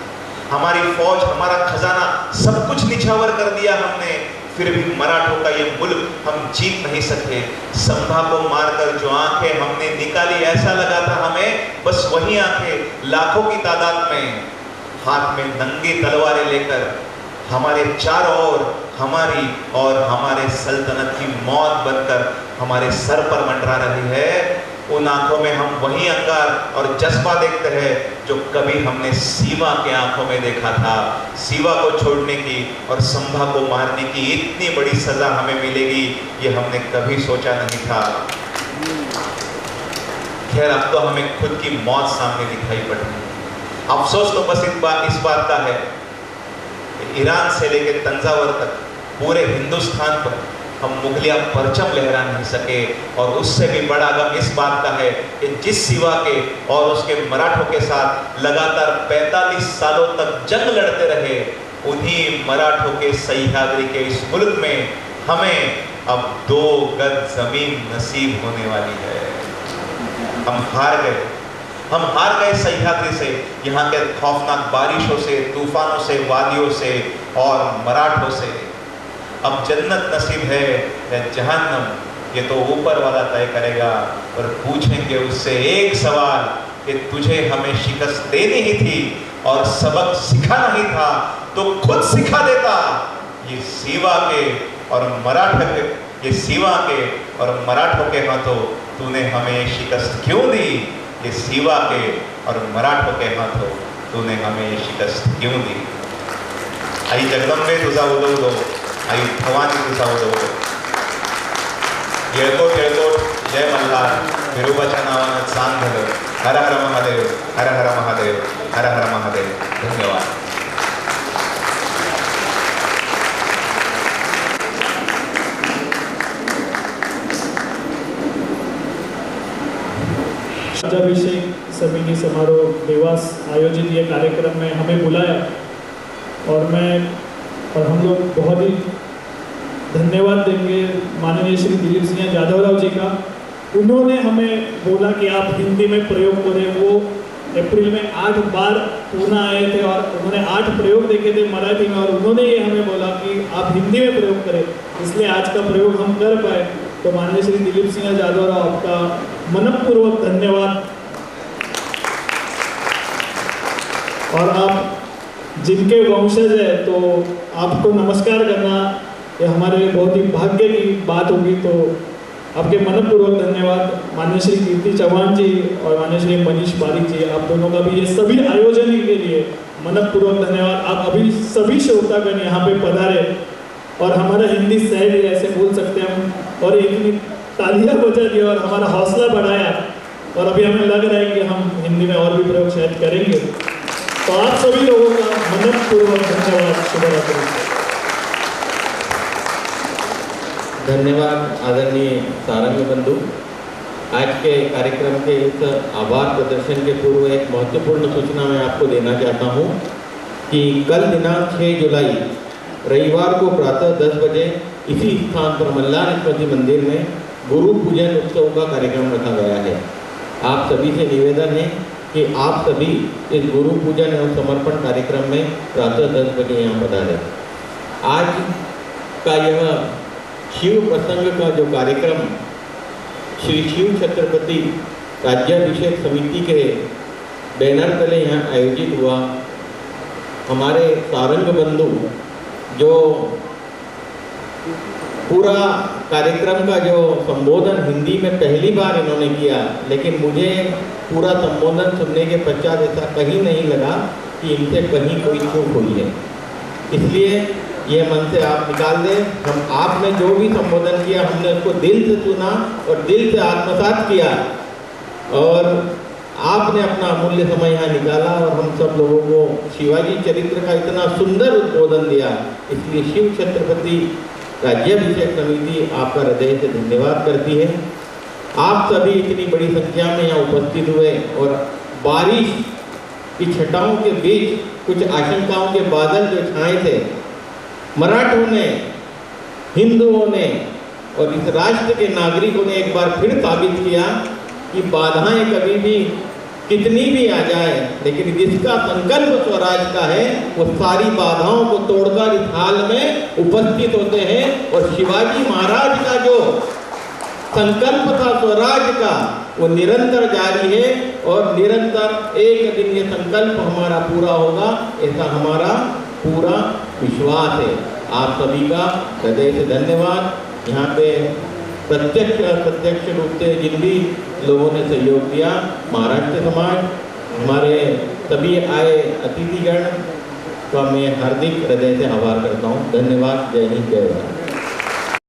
हमारी फौज, हमारा खजाना, सब कुछ निछावर कर दिया हमने, फिर भी मराठों का ये मुल्क हम जीत नहीं सके। संभा को मारकर जो आंखें हमने निकाली, ऐसा लगा था हमें बस वही आंखें लाखों की तादाद में हाथ में नंगी तलवारें लेकर हमारे चारों ओर हमारी और हमारे सल्तनत की मौत बनकर हमारे सर पर मंडरा रही है। उन आंखों में हम वही अंगार और जज्बा देखते हैं जो कभी हमने शिवा के आंखों में देखा था। शिवा को छोड़ने की और संभा को मारने की इतनी बड़ी सजा हमें मिलेगी, ये हमने कभी सोचा नहीं था। खैर, अब तो हमें खुद की मौत सामने दिखाई पड़ रही है। अफसोस तो बस इस बात का है, ईरान से लेकर तंजावर तक पूरे हिंदुस्तान पर हम मुगलिया परचम लहरा नहीं सके। और उससे भी बड़ा गम इस बात का है कि जिस शिवा के और उसके मराठों के साथ लगातार 45 सालों तक जंग लड़ते रहे, उन्हीं मराठों के सह्याद्री के इस मुल्क में हमें अब 2 गज जमीन नसीब होने वाली है। हम हार गए, हम हार गए सह्याद्री से, यहाँ के खौफनाक बारिशों से, तूफानों से, वादियों से और मराठों से। अब जन्नत नसीब है या जहन्नम, ये तो ऊपर वाला तय करेगा। और पूछेंगे उससे एक सवाल कि तुझे हमें शिकस्त देनी ही थी और सबक सिखाना ही था तो खुद सिखा देता। ये शिवा के और मराठों के, ये शिवा के और मराठों के हाथों तूने हमें शिकस्त क्यों दी? ये शिवा के और मराठों के हाथों तूने हमें शिकस्त क्यों दी? आई जगदंबे तुझा उदो, आई भवानी तुझा उदो। येळकोट येळकोट, जय मल्हार, विरोबाच्या नावानं चांग झालं। हर हर महादेव, हर हर महादेव, हर हर महादेव। धन्यवाद। राज्याभिषेक समिति समारोह देवास आयोजित ये कार्यक्रम में हमें बुलाया और हम लोग बहुत ही धन्यवाद देंगे माननीय श्री दिलीप सिंह यादवराव जी का। उन्होंने हमें बोला कि आप हिंदी में प्रयोग करें। वो अप्रैल में 8 बार पूना आए थे और उन्होंने 8 प्रयोग देखे थे मराठी में, और उन्होंने ये हमें बोला कि आप हिंदी में प्रयोग करें, इसलिए आज का प्रयोग हम कर पाए। तो माननीय श्री दिलीप सिंह यादवराव, आपका मनपूर्वक धन्यवाद। और आप जिनके वंशज है, तो आपको नमस्कार करना ये हमारे लिए बहुत ही भाग्य की बात होगी। तो आपके मनपूर्वक धन्यवाद माननीय श्री कीर्ति चौहान जी और माननीय श्री मनीष बारिक जी, आप दोनों का भी ये सभी आयोजन के लिए मनपूर्वक धन्यवाद। आप अभी सभी श्रोतागण यहाँ पे पधारे और हमारा हिंदी सहज ऐसे बोल सकते हैं हम, और इतनी तालियां बजा दी और हमारा हौसला बढ़ाया, और अभी हमें लग रहा है कि हम हिंदी में और भी प्रयोग शायद करेंगे। तो आप सभी लोगों का मनपूर्वक धन्यवाद। शुभरात्रि। धन्यवाद आदरणीय सारंग बंधु। आज के कार्यक्रम के इस आभार प्रदर्शन के पूर्व एक महत्वपूर्ण सूचना मैं आपको देना चाहता हूं कि कल दिनांक 6 जुलाई रविवार को प्रातः 10 बजे इसी स्थान पर मल्लार स्मृति मंदिर में गुरु पूजन उत्सव का कार्यक्रम रखा गया है। आप सभी से निवेदन है कि आप सभी इस गुरु पूजन एवं समर्पण कार्यक्रम में प्रातः 10 बजे यहाँ पधारें। आज का यह शिव प्रसंग का जो कार्यक्रम श्री शिव छत्रपति राज्याभिषेक समिति के बैनर तले यहाँ आयोजित हुआ, हमारे सारंग बंधु जो पूरा कार्यक्रम का जो संबोधन हिंदी में पहली बार इन्होंने किया, लेकिन मुझे पूरा संबोधन सुनने के पश्चात ऐसा कहीं नहीं लगा कि इनसे कहीं कोई चूक हुई है। इसलिए ये मन से आप निकाल दें। हम आपने जो भी संबोधन किया हमने उसको दिल से सुना और दिल से आत्मसात किया, और आपने अपना अमूल्य समय यहाँ निकाला और हम सब लोगों को शिवाजी चरित्र का इतना सुंदर उद्बोधन दिया। इसलिए शिव छत्रपति राज्याभिषेक समिति आपका हृदय से धन्यवाद करती है। आप सभी इतनी बड़ी संख्या में यहाँ उपस्थित हुए और बारिश की छटाओं के बीच कुछ आशंकाओं के बादल जो छाए थे, मराठों ने, हिंदुओं ने और इस राष्ट्र के नागरिकों ने एक बार फिर साबित किया कि बाधाएं कभी भी कितनी भी आ जाए, लेकिन जिसका संकल्प स्वराज का है वो सारी बाधाओं को तोड़कर इस हाल में उपस्थित होते हैं। और शिवाजी महाराज का जो संकल्प था स्वराज का वो निरंतर जारी है, और निरंतर एक दिन ये संकल्प हमारा पूरा होगा, ऐसा हमारा पूरा विश्वास है। आप सभी का हृदय से धन्यवाद। यहाँ पे प्रत्यक्ष रूप से जिन भी लोगों ने सहयोग दिया, महाराष्ट्र समाज, हमारे सभी आए अतिथिगण का मैं हार्दिक हृदय से आभार करता हूँ। धन्यवाद। जय हिंद, जय भारत।